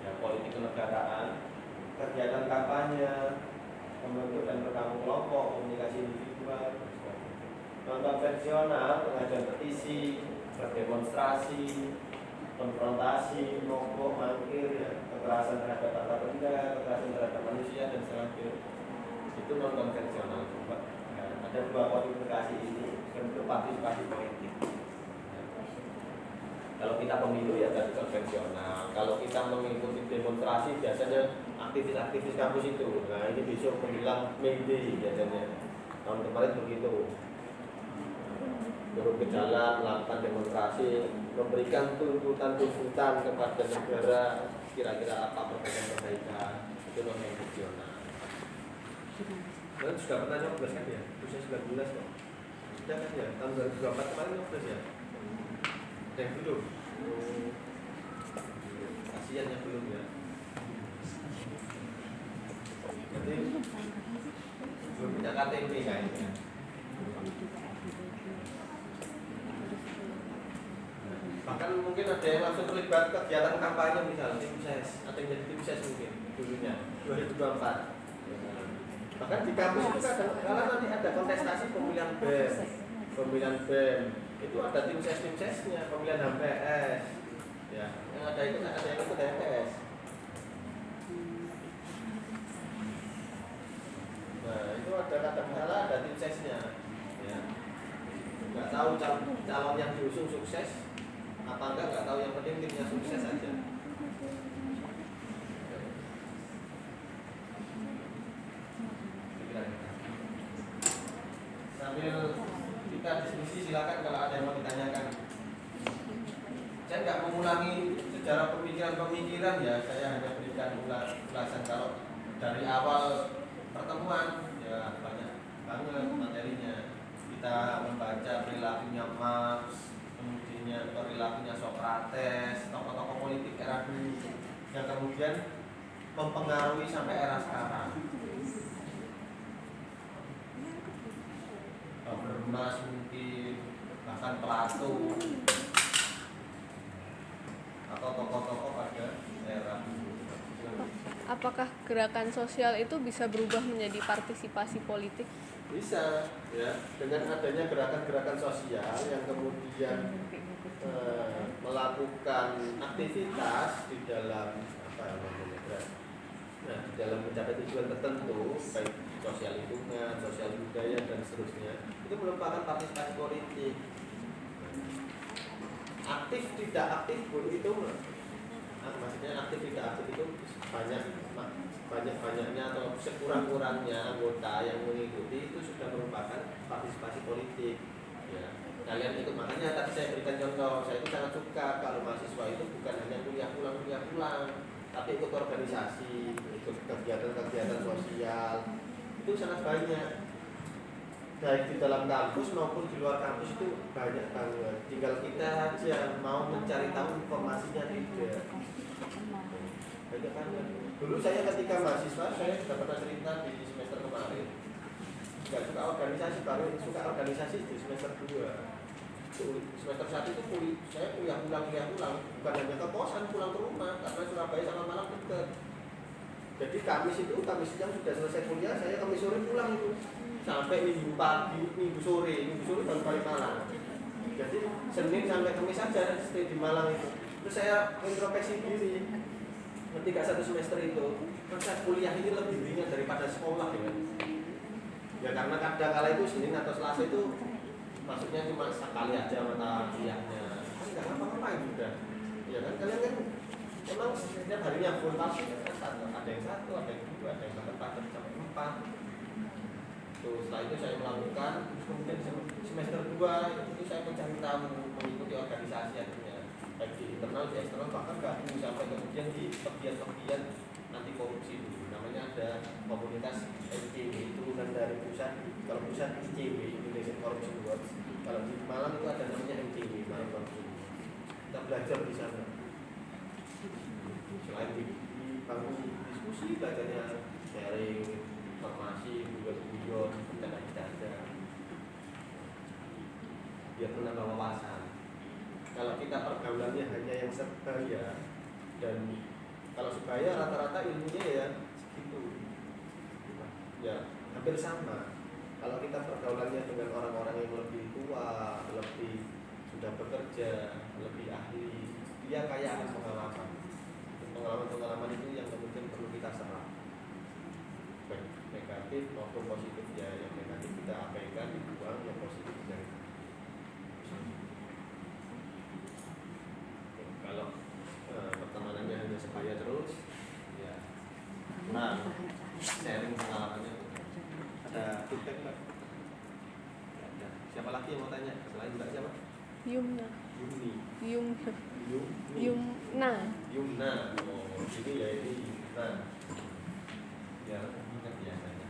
S1: ya, politik kenegaraan, kegiatan kampanye, membentuk dan bergabung kelompok, komunikasi individual. Non konvensional, pengajuan petisi, berdemonstrasi, konfrontasi, mogok, mangkir, ya, kekerasan terhadap harta benda, kekerasan terhadap manusia dan sebagainya. Itu non konvensional. Ya, ada dua kualifikasi ini bentuk partisipasi politik. Kalau kita pemilu ya tadi konvensional. Kalau kita mengikuti demonstrasi biasanya aktivis-aktivis kampus itu. Nah ini besok menjelang May Day biasanya. Tahun kemarin begitu. Turun ke jalan, melakukan demonstrasi, memberikan tuntutan-tuntutan kepada negara, kira-kira apa perbaikan-perbaikan. Itu non konvensional. Kalian sudah pernah nyoblos kan ya? Usia 19 kok. Sudah kan ya? Tahun 2024 kemarin nyoblos ya? Yang belum? Kasihan yang belum ya. Jadi belum punya KTP kayaknya. Bahkan mungkin ada yang langsung terlibat kegiatan kampanye misalnya tim ses, atau yang jadi tim ses mungkin dulunya 2024. Bahkan di kampus itu kadang nanti ada kontestasi pemilihan BEM, itu ada tim sesnya, pemilihan HMPS, ya, yang ada itu ada yang ikut HMPS. Nah itu ada kata salah, ada tim sesnya, ya. Nggak tahu calon yang diusung sukses apa enggak tahu, yang penting timnya sukses aja. Sambil kita diskusi silakan kalau ada yang mau ditanyakan. Saya nggak mengulangi sejarah pemikiran-pemikiran ya, saya hanya berikan ulasan kalau dari awal pertemuan ya banyak banget materinya. Kita membaca perilakunya Marx, kemudian perilakunya Socrates, tokoh-tokoh politik era dulu yang kemudian mempengaruhi sampai era sekarang. Habermas mungkin, bahkan Plato atau tokoh-tokoh pada era dulu.
S2: Apakah gerakan sosial itu bisa berubah menjadi partisipasi politik?
S1: Bisa, ya, dengan adanya gerakan-gerakan sosial yang kemudian melakukan aktivitas di dalam apa namanya, nah, di dalam mencapai tujuan tertentu, baik sosial lingkungan, sosial budaya dan seterusnya, itu merupakan partisipasi politik. Aktif tidak aktif pun itu, maksudnya aktif tidak aktif itu banyak-banyaknya atau sekurang-kurangnya anggota yang mengikuti itu sudah merupakan partisipasi politik. Ya, kalian ikut, makanya tadi saya berikan contoh, saya itu sangat suka kalau mahasiswa itu bukan hanya kuliah pulang, tapi ikut organisasi, ikut kegiatan-kegiatan sosial, itu sangat banyak. Baik di dalam kampus maupun di luar kampus itu banyak banget. Tinggal kita aja mau mencari tahu informasinya tidak. Banyak banget. Dulu saya ketika mahasiswa, saya sudah pernah cerita di semester kemarin, nggak suka organisasi, baru suka organisasi di semester 2. Semester 1 itu saya kuliah pulang, bukan hanya ke kosan, pulang ke rumah, karena Surabaya sama Malang dekat. Jadi Kamis siang sudah selesai kuliah, saya Kamis sore pulang itu, sampai Minggu pagi, Minggu sore baru balik Malang. Jadi Senin sampai Kamis saja stay di Malang itu. Terus saya introspeksi diri, ketika 1 semester itu, masa kuliah ini lebih ringan daripada sekolah ya. Ya karena kadang-kala itu Senin atau Selasa itu maksudnya cuma sekali aja mata kuliahnya, nggak apa-apa juga. Ya kan kalian kan emang setiap harinya full pasti ada yang 1, ada yang 2, ada yang bahkan 4 sampai 4. Tuh, setelah itu saya melakukan, kemudian semester 2 itu saya mencari tahu, mengikuti organisasi akhirnya, baik di internal, di eksternal, bahkan gabung sampai kemudian di pegiat-pegiat anti korupsi dulu. Namanya ada komunitas NCW, turunan dari pusat. Kalau pusat ICW, Indonesian Corruption Watch. Kalau di Malang itu ada namanya NCW, Malang Corruption Watch. Kita belajar di sana. Selain di bangku diskusi, belajarnya sharing informasi, guyon, bercanda-bercanda, biar menambah wawasan. Kalau kita pergaulannya hanya yang sebaya, dan kalau sebaya rata-rata ilmunya ya segitu, ya hampir sama. Kalau kita pergaulannya dengan orang-orang yang lebih tua, lebih sudah bekerja, lebih ahli, dia kaya akan pengalaman. Pengalaman-pengalaman itu yang kemudian perlu kita serap, baik negatif maupun positif. Ya, yang negatif kita abaikan, dibuang, yang positif dari. Kalau pertemanannya hanya sebaya terus, ya nah sharing pengalamannya. Ada feedback Mbak? Ya, siapa lagi yang mau tanya selain Mbak siapa?
S2: Yumna.
S1: Oh, ini ya ini Yumna. Ya, ingat biasanya.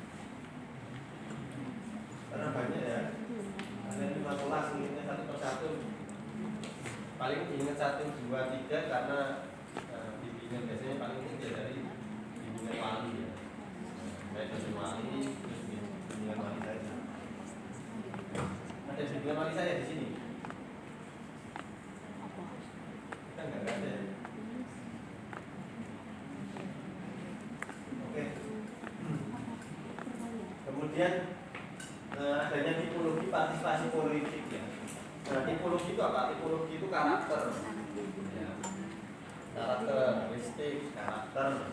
S1: Karena banyak ya. Ada 5 kelas, ingatnya satu persatu. Paling ingat 1, 2, 3 karena bimbingan biasanya paling tinggi dari bimbingan wali ya. Baik dosen wali, terus bimbingan wali saya. Ada bimbingan wali saya di sini. Kita nggak ada. Oke. Kemudian adanya tipologi partisipasi politik ya. Nah, tipologi itu apa? Tipologi itu karakter, ya. Karakteristik, karakter.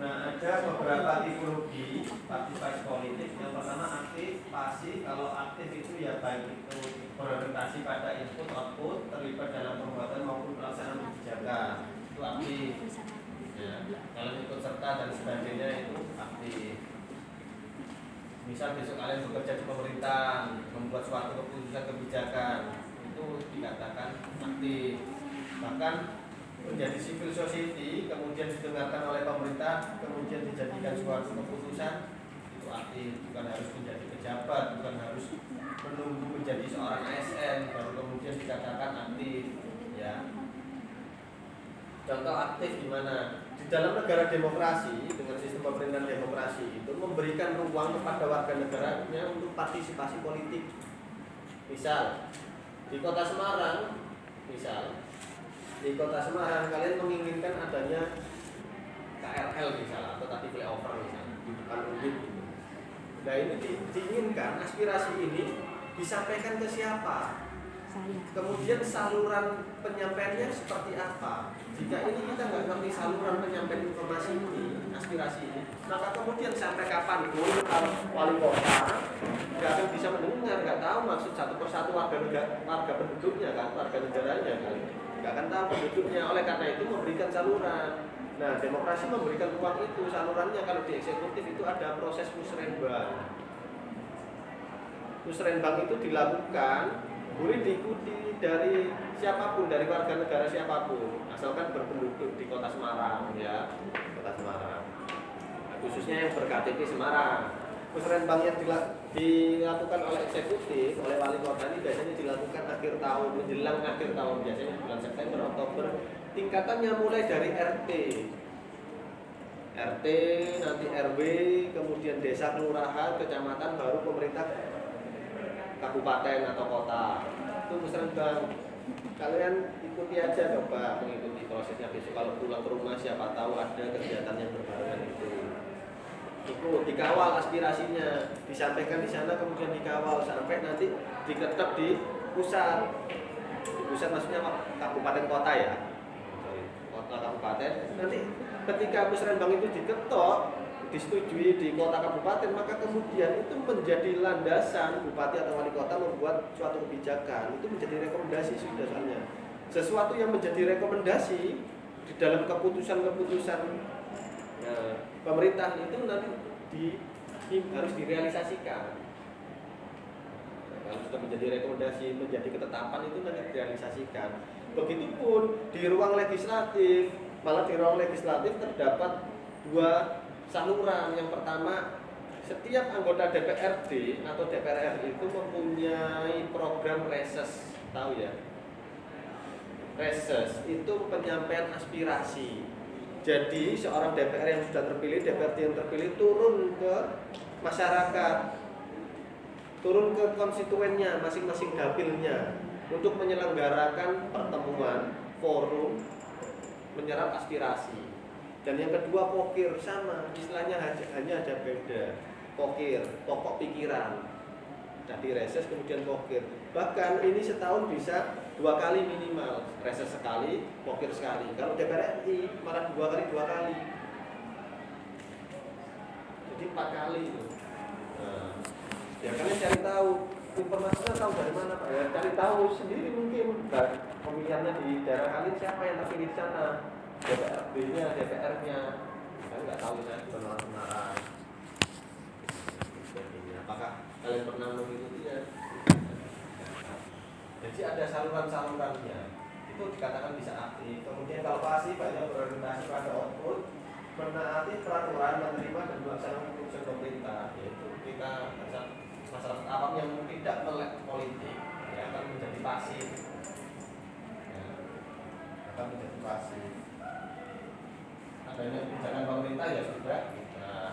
S1: Nah, ada beberapa tipologi partisipasi politik. Yang pertama aktif, pasif. Kalau aktif itu ya baik itu berorientasi pada input output, terlibat dalam pembuatan maupun pelaksanaan kebijakan, itu aktif. Ya. Kalau ikut serta dan sebagainya itu aktif. Misal besok kalian bekerja di pemerintah, membuat suatu keputusan kebijakan, itu dikatakan aktif. Bahkan menjadi civil society, kemudian didengarkan oleh pemerintah, kemudian dijadikan suatu keputusan, itu aktif, bukan harus menjadi pejabat, bukan harus menunggu menjadi seorang ASN baru kemudian dikatakan aktif, ya. Contoh aktif gimana? Di dalam negara demokrasi dengan sistem pemerintahan demokrasi itu memberikan ruang kepada warga negaranya untuk partisipasi politik. Misal di Kota Semarang, kalian menginginkan adanya KRL misalnya atau tadi flyover misalnya di depan UIN gitu. Nah ini diinginkan aspirasi ini disampaikan ke siapa? Kemudian saluran penyampaiannya seperti apa? Jika ini kita nggak ngerti saluran penyampaian informasi ini, aspirasi ini, maka kemudian sampai kapanpun kalau wali kota nggak akan bisa mendengar, nggak tahu maksud satu persatu warga penduduknya kan, warga negaranya kan, nggak akan tahu penduduknya. Oleh karena itu memberikan saluran. Nah, demokrasi memberikan ruang itu, salurannya. Kalau di eksekutif itu ada proses musrenbang. Musrenbang itu dilakukan, boleh diikuti dari siapapun, dari warga negara siapapun, asalkan berpenduduk di Kota Semarang, ya, Kota Semarang. Nah, khususnya yang ber-KTP Semarang. Musrenbang yang dilakukan oleh eksekutif, oleh wali kota ini biasanya dilakukan akhir tahun, menjelang akhir tahun, biasanya bulan September, Oktober. Tingkatannya mulai dari RT, nanti RW, kemudian desa, kelurahan, kecamatan, baru pemerintah kabupaten atau kota. Itu musrenbang. Kalian ikuti aja coba mengikuti prosesnya besok kalau pulang ke rumah, siapa tahu ada kegiatan yang berbarengan itu. Itu dikawal aspirasinya, disampaikan di sana, kemudian dikawal sampai nanti diketok di pusat. Di pusat maksudnya kabupaten kota ya. Kota kabupaten. Nanti ketika musrenbang itu diketok, disetujui di kota kabupaten, maka kemudian itu menjadi landasan bupati atau wali kota membuat suatu kebijakan. Itu menjadi rekomendasi sudah soalnya. Sesuatu yang menjadi rekomendasi di dalam keputusan-keputusan pemerintah itu nanti harus direalisasikan. Kalau sudah menjadi rekomendasi, menjadi ketetapan itu nanti direalisasikan. Begitupun di ruang legislatif, malah di ruang legislatif terdapat dua saluran. Yang pertama, setiap anggota DPRD atau DPR RI itu mempunyai program reses, tahu ya? Reses itu penyampaian aspirasi. Jadi seorang DPR yang sudah terpilih, DPRD yang terpilih turun ke masyarakat, turun ke konstituennya, masing-masing dapilnya untuk menyelenggarakan pertemuan, forum, menyerap aspirasi. Dan yang kedua pokir, sama, istilahnya hanya ada beda. Pokir, pokok pikiran. Tadi reses kemudian pokir. Bahkan ini setahun bisa 2 kali minimal, reses sekali, pokir sekali. Kalau DPR RI malah 2 kali. Jadi 4 kali itu. Nah, ya kalian cari tahu informasinya, tahu dari mana Pak? Ya cari tahu sendiri mungkin. Pemilihannya di daerah kalian siapa yang terpilih di sana? DPRD-nya, DPR-nya. Kan nggak tahu saya benar-benar. Apakah kalian pernah mengikutinya? Jadi ada saluran-salurannya. Itu dikatakan bisa aktif. Kemudian kalau pasif banyak berorientasi pada output, menaati peraturan, menerima dan melaksanakan keputusan pemerintah. Yaitu kita masyarakat awam yang tidak melek politik, ya, akan menjadi pasif. Ya, akan menjadi pasif. Adanya kebijakan pemerintah ya sudah, nah,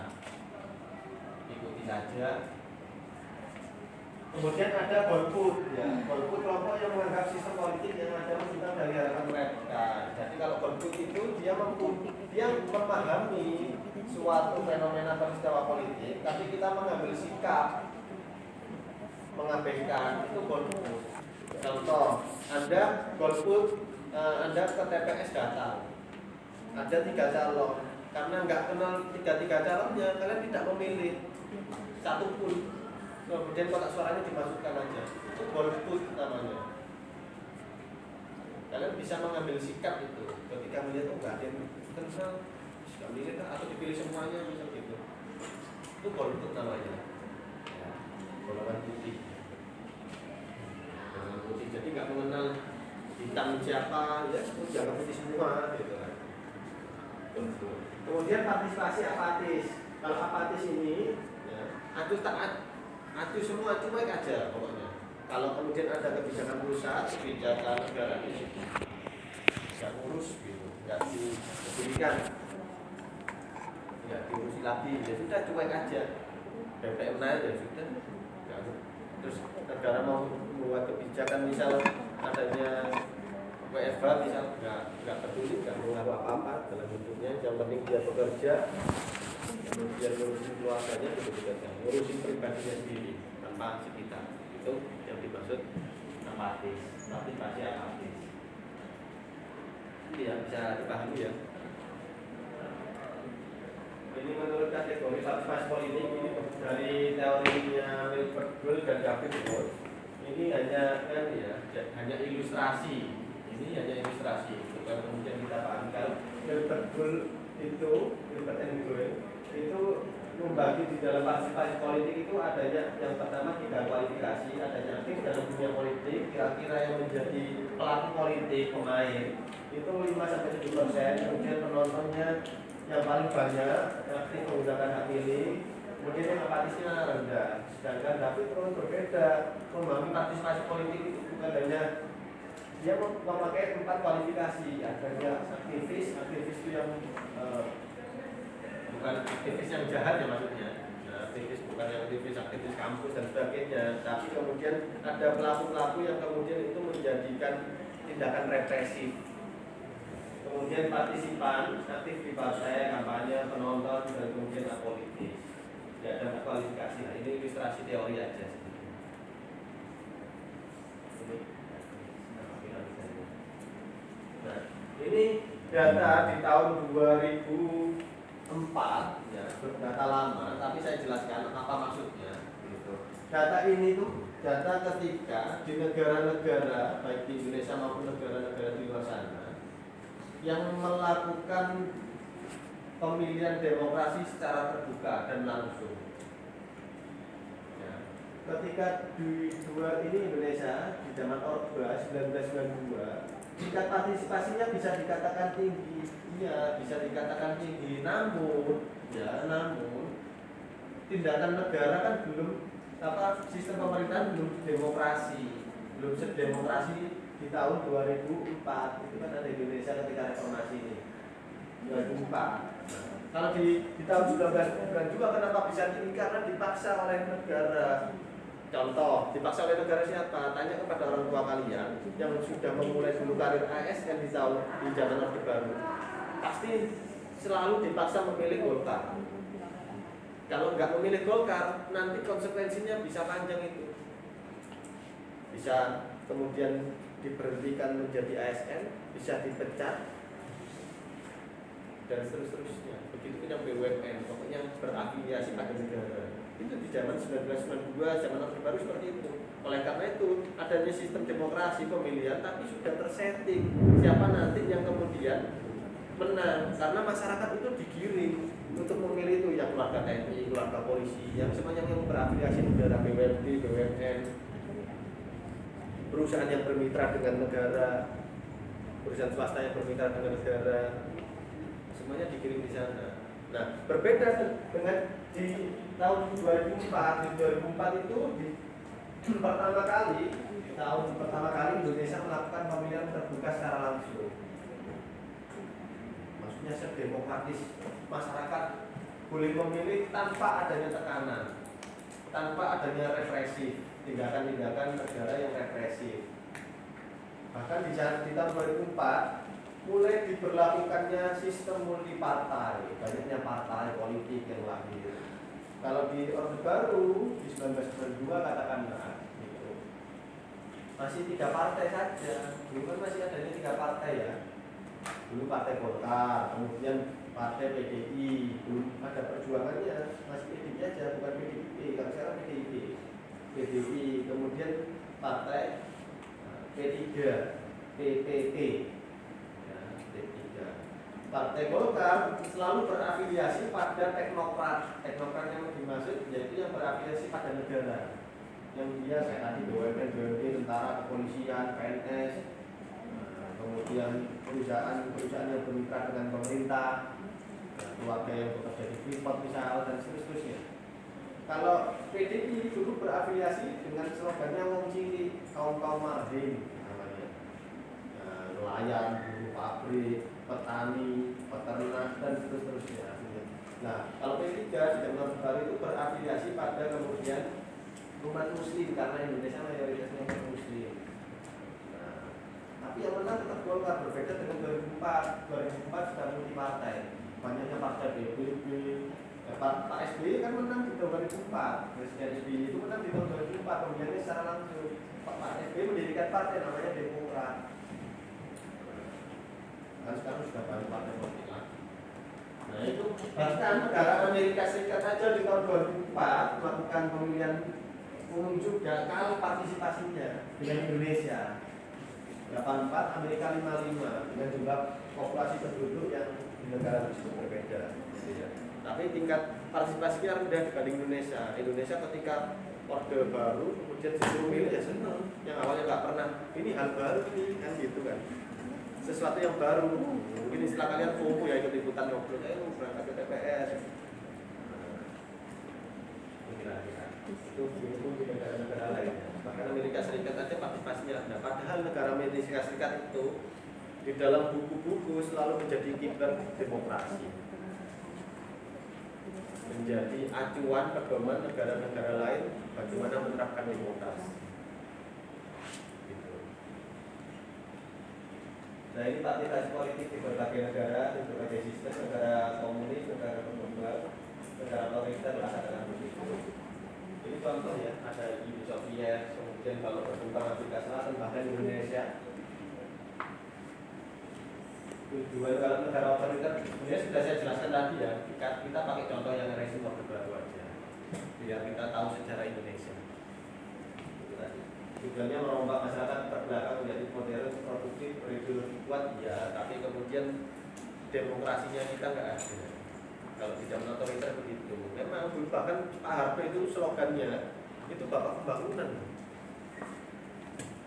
S1: ikuti saja. Kemudian ada golput, ya. Golput kelompok yang menganggap sistem politik yang ada menyimpang dari harapan mereka. Jadi kalau golput itu dia memahami suatu fenomena peristiwa politik, tapi kita mengambil sikap mengabaikan, itu golput. Contoh, Anda golput, Anda ke TPS datang, ada 3 calon, karena nggak kenal 3 calonnya, kalian tidak memilih satu pun. Kemudian kotak suaranya dimasukkan aja, itu golput namanya. Kalian bisa mengambil sikap itu ketika melihat nggak ada yang kenal, bisa milih atau dipilih semuanya, misal gitu. Itu golput namanya. Ya, golongan putih. Golongan putih. Jadi nggak mengenal hitam siapa, ya jangan putih semua, gitu kan. Golput. Kemudian partisipasi apatis. Kalau apatis ini, ya, Aduh taat, aduh semua cuek aja pokoknya. Kalau kemudian ada kebijakan perusahaan, kebijakan negara ini nggak ngurus gitu, nggak diberikan, nggak diurusi lagi, ya sudah cuek aja. BPM naik ya sudah. Terus negara mau membuat kebijakan misal adanya WFH misal nggak peduli, nggak mengaruh apa-apa dalam hidupnya, yang penting dia bekerja, kemudian ngurusin keluarganya, begitu saja, ngurusin pribadinya sendiri tanpa sekitar. Itu yang dimaksud apatis, partisipasi apatis. Ini ya bisa dipahami ya. Ini menurut kategori partisipasi politik ini dari teorinya Wilbert Gould dan David Wood. Ini hanya ilustrasi. Ini hanya ilustrasi. Bukan kemudian kita pahami kalau Wilbert Gould itu membagi di dalam partisipasi politik itu adanya yang pertama 3 kualifikasi, adanya aktif dalam dunia politik, kira-kira yang menjadi pelaku politik, pemain itu 5-7%, kemudian penontonnya yang paling banyak aktif menggunakan hak pilih, kemudian yang apatisnya rendah. Sedangkan David Wood berbeda, memahami partisipasi politik itu bukan hanya dia memakai 4 kualifikasi, adanya aktivis itu yang bukan aktivis yang jahat ya maksudnya. Aktivis bukan yang aktivis kampus dan sebagainya, tapi kemudian ada pelaku-pelaku yang kemudian itu menjadikan tindakan represif. Kemudian partisipan, aktif di partai, kampanye, penonton, dan kemudian apolitis. Ya, ada kualifikasi. Nah, ini ilustrasi teori aja. Nah, ini data di tahun 2004, ya, data lama, tapi saya jelaskan apa maksudnya. Gitu. Data ini tuh data ketika di negara-negara, baik di Indonesia maupun negara-negara di luar sana, yang melakukan pemilihan demokrasi secara terbuka dan langsung. Ya. Ketika di Indonesia di zaman Orba 1992, tingkat partisipasinya bisa dikatakan tinggi, iya bisa dikatakan tinggi. Namun tindakan negara kan belum sistem pemerintahan belum demokrasi, belum sedemokrasi di tahun 2004 itu kan ada Indonesia ketika reformasi ini 2004. Kalau di tahun 1992 kenapa bisa tinggi? Karena dipaksa oleh negara. Contoh, dipaksa oleh negara siapa? Tanya kepada orang tua kalian yang sudah memulai dulu karir ASN di zaman Orde Baru. Pasti selalu dipaksa memilih Golkar. Kalau nggak memilih Golkar, nanti konsekuensinya bisa panjang itu. Bisa kemudian diberhentikan menjadi ASN, bisa dipecat, dan seterusnya. Begitu yang BUMN, pokoknya berafiliasi pada negara. Itu di zaman 1992, zaman Orde Baru seperti itu. Oleh karena itu, adanya sistem demokrasi pemilihan, tapi sudah tersetting siapa nanti yang kemudian menang. Karena masyarakat itu digiring untuk memilih itu, yang keluarga TNI, keluarga polisi, yang semuanya yang berafiliasi negara, BUMD, BUMN, perusahaan yang bermitra dengan negara, perusahaan swasta yang bermitra dengan negara, semuanya dikirim di sana. Nah, berbeda dengan di tahun 2004 itu tahun pertama kali Indonesia melakukan pemilihan terbuka secara langsung. Maksudnya sedemokratis, masyarakat boleh memilih tanpa adanya tekanan, tanpa adanya represif, tindakan-tindakan negara yang represif. Bahkan di tahun 2004 mulai diberlakukannya sistem multipartai, banyaknya partai politik yang lahir. Kalau di Orde Baru di 1992 katakanlah gitu, masih 3 partai saja. Dulu kan masih adanya 3 partai ya. Dulu Partai Golkar, kemudian Partai PDI, belum ada perjuangannya, masih PDI aja, bukan PDIP. Kalau sekarang PDI, kemudian Partai P3, PPP. Partai Golkar selalu berafiliasi pada teknokrat. Teknokrat yang dimaksud yaitu yang berafiliasi pada negara. Yang dia kayak tadi BUMN, tentara, kepolisian, PNS, kemudian perusahaan yang bermitra dengan pemerintah, keluarga yang bekerja di Freeport misal, dan seterusnya. Kalau PDI dulu berafiliasi dengan slogannya wong cilik, kaum marhim namanya. Nelayan, buruh pabrik, petani, peternak dan seterusnya. Nah, kalau P3 di zaman Orde Baru itu berafiliasi pada kemudian umat muslim karena Indonesia mayoritasnya umat muslim. Nah, tapi yang menang tetap Golkar, berbeda dengan 2004. 2004 sudah multi partai. Banyaknya partai BBB. Pak SBY kan menang di tahun 2004. Presiden SBY itu menang di tahun 2004. Kemudian secara langsung Pak SBY mendirikan partai namanya Demokrat. Kan sekarang sudah banyak partai politik lagi. Nah itu bahkan negara Amerika Serikat aja di tahun 2004 melakukan pemilihan umum juga kalah partisipasinya dengan Indonesia. 84, Amerika 55 dengan jumlah populasi penduduk yang di negara tersebut berbeda. Tapi tingkat partisipasinya rendah dibanding Indonesia. Indonesia ketika Orde Baru kemudian disuruh milih ya senang. Yang awalnya nggak pernah, ini hal baru ini kan gitu kan. Sesuatu yang baru. Mungkin istilah kalian FOMO ya, ikut-ikutan ngobrol, berangkat ke TPS. Kira-kira itu belum di negara-negara lain. Bahkan Amerika Serikat aja partisipasinya rendah. Padahal negara Amerika Serikat itu di dalam buku-buku selalu menjadi kiblat demokrasi, menjadi acuan pedoman negara-negara lain bagaimana menerapkan demokrasi. Gitu. Nah ini partisipasi politik di berbagai negara, di berbagai sistem, negara komunis, negara berkembang, negara otoriter, dengan begitu. Ini contoh ya, ada Uni Soviet, kemudian kalau berkembang Afrika Selatan, bahkan Indonesia. Tujuan kalau negara otoriter, sebenarnya sudah saya jelaskan tadi ya, kita pakai contoh yang rezim Orde Baru aja, biar kita tahu sejarah Indonesia. Itu tadi. Tujuannya merombak masyarakat terbelakang menjadi modern, produktif, berideologi kuat, ya, tapi kemudian demokrasinya kita nggak ada. Kalau di zaman otoriter begitu, memang bahkan Pak Harto itu slogannya itu Bapak Pembangunan.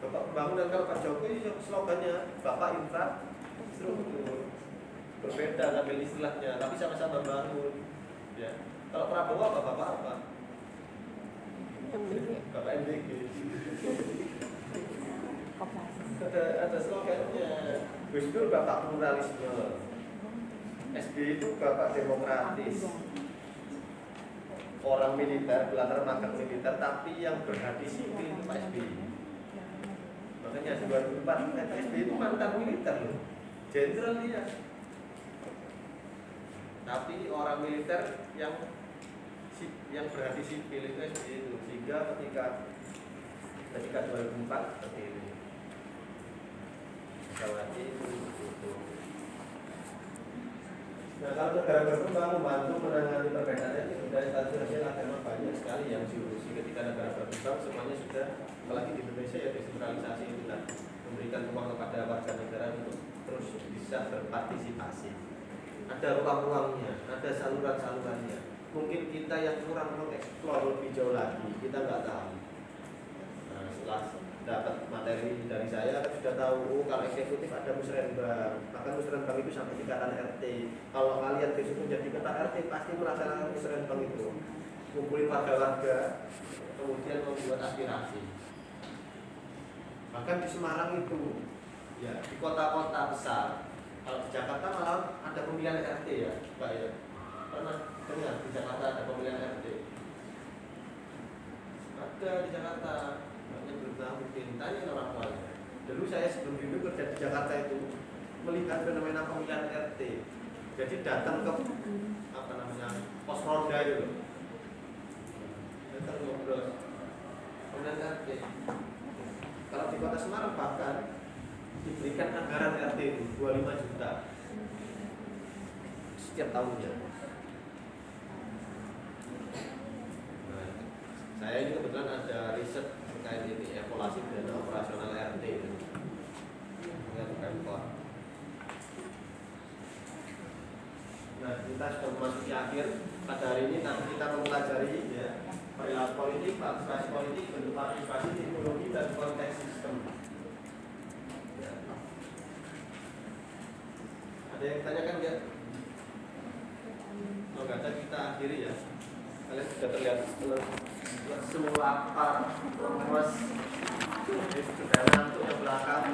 S1: Bapak Pembangunan, kalau Pak Jokowi slogannya Bapak Infrastruktur. Berbeda ngambil istilahnya, tapi sama-sama bangun. Ya. Kalau Prabowo Bapak apa? Bapak MBG. Ada slogannya. Gus Dur Bapak Pluralisme. SBY itu Bapak Demokratis. Orang militer, belatar belakang militer, tapi yang berhati sipil itu Pak SBY. Makanya 2004 SBY itu mantan militer loh, jenderal dia. Tapi orang militer yang berhati sipil itu SBY itu. Sehingga ketika 2004 seperti ini. Megawati itu. Nah kalau negara berkembang membantu menangani perbedaannya itu sudah statusnya agama banyak sekali yang diurusi. Ketika negara berkembang semuanya sudah, apalagi di Indonesia ya desentralisasi itu kan, memberikan ruang kepada warga negara untuk terus bisa berpartisipasi. Ada ruang-ruangnya, ada saluran-salurannya. Mungkin kita yang kurang mengeksplor lebih jauh lagi, kita nggak tahu. Nah, setelah dapat materi dari saya, sudah tahu kalau eksekutif ada musrenbang, bahkan musrenbang itu sampai tingkatan RT. Kalau kalian besok menjadi ketua RT pasti melaksanakan musrenbang itu, kumpulin warga-warga, kemudian membuat aspirasi. Bahkan di Semarang itu, ya di kota-kota besar, kalau di Jakarta malah ada pemilihan RT ya, Pak ya. Pernah dengar di Jakarta ada pemilihan RT? Ada di Jakarta. Mungkin tanya orang tuanya. Dulu saya sebelum dulu kerja di Jakarta itu melihat fenomena pemilihan RT. Jadi datang ke pos roda itu, datang ngobrol pemilihan RT. Kalau di kota Semarang bahkan diberikan anggaran RT itu 25 juta setiap tahunnya. Nah, saya ini kebetulan ada riset terkait ini evaluasi dana operasional RT itu dengan Pemkot. Nah kita sudah memasuki akhir pada hari ini. Nanti kita mempelajari ya, perilaku politik, partisipasi politik, bentuk partisipasi, teknologi dan konteks sistem. Ya. Ada yang tanyakan nggak? Kalau nggak ada kita akhiri ya. Kalian sudah terlihat semua lapar, lemes, sudah ngantuk ke belakang.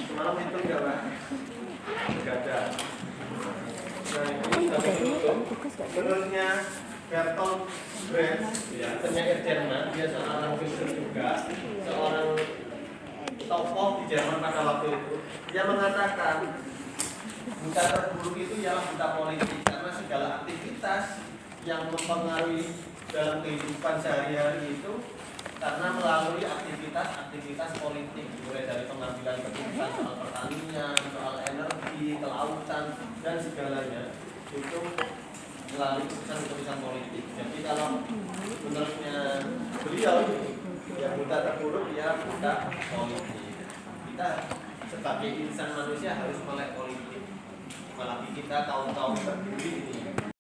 S1: Semalam itu enggak, Pak? Enggak ada. Nah, ini sudah ditutup. Menurutnya Bertolt Brecht, ya, penyair Jerman, dia seorang filsuf juga, seorang tokoh di Jerman pada waktu itu. Dia mengatakan buta terburuk itu ialah buta politik, karena segala aktivitas yang mempengaruhi dalam kehidupan sehari-hari itu karena melalui aktivitas politik, mulai dari pengambilan keputusan soal pertanian, soal energi, kelautan, dan segalanya itu melalui keputusan politik. Jadi kalau menurutnya beliau, ya buta terburuk ya buta politik. Kita sebagai insan manusia harus melek politik. Apalagi kita kaum-kaum berdiri ini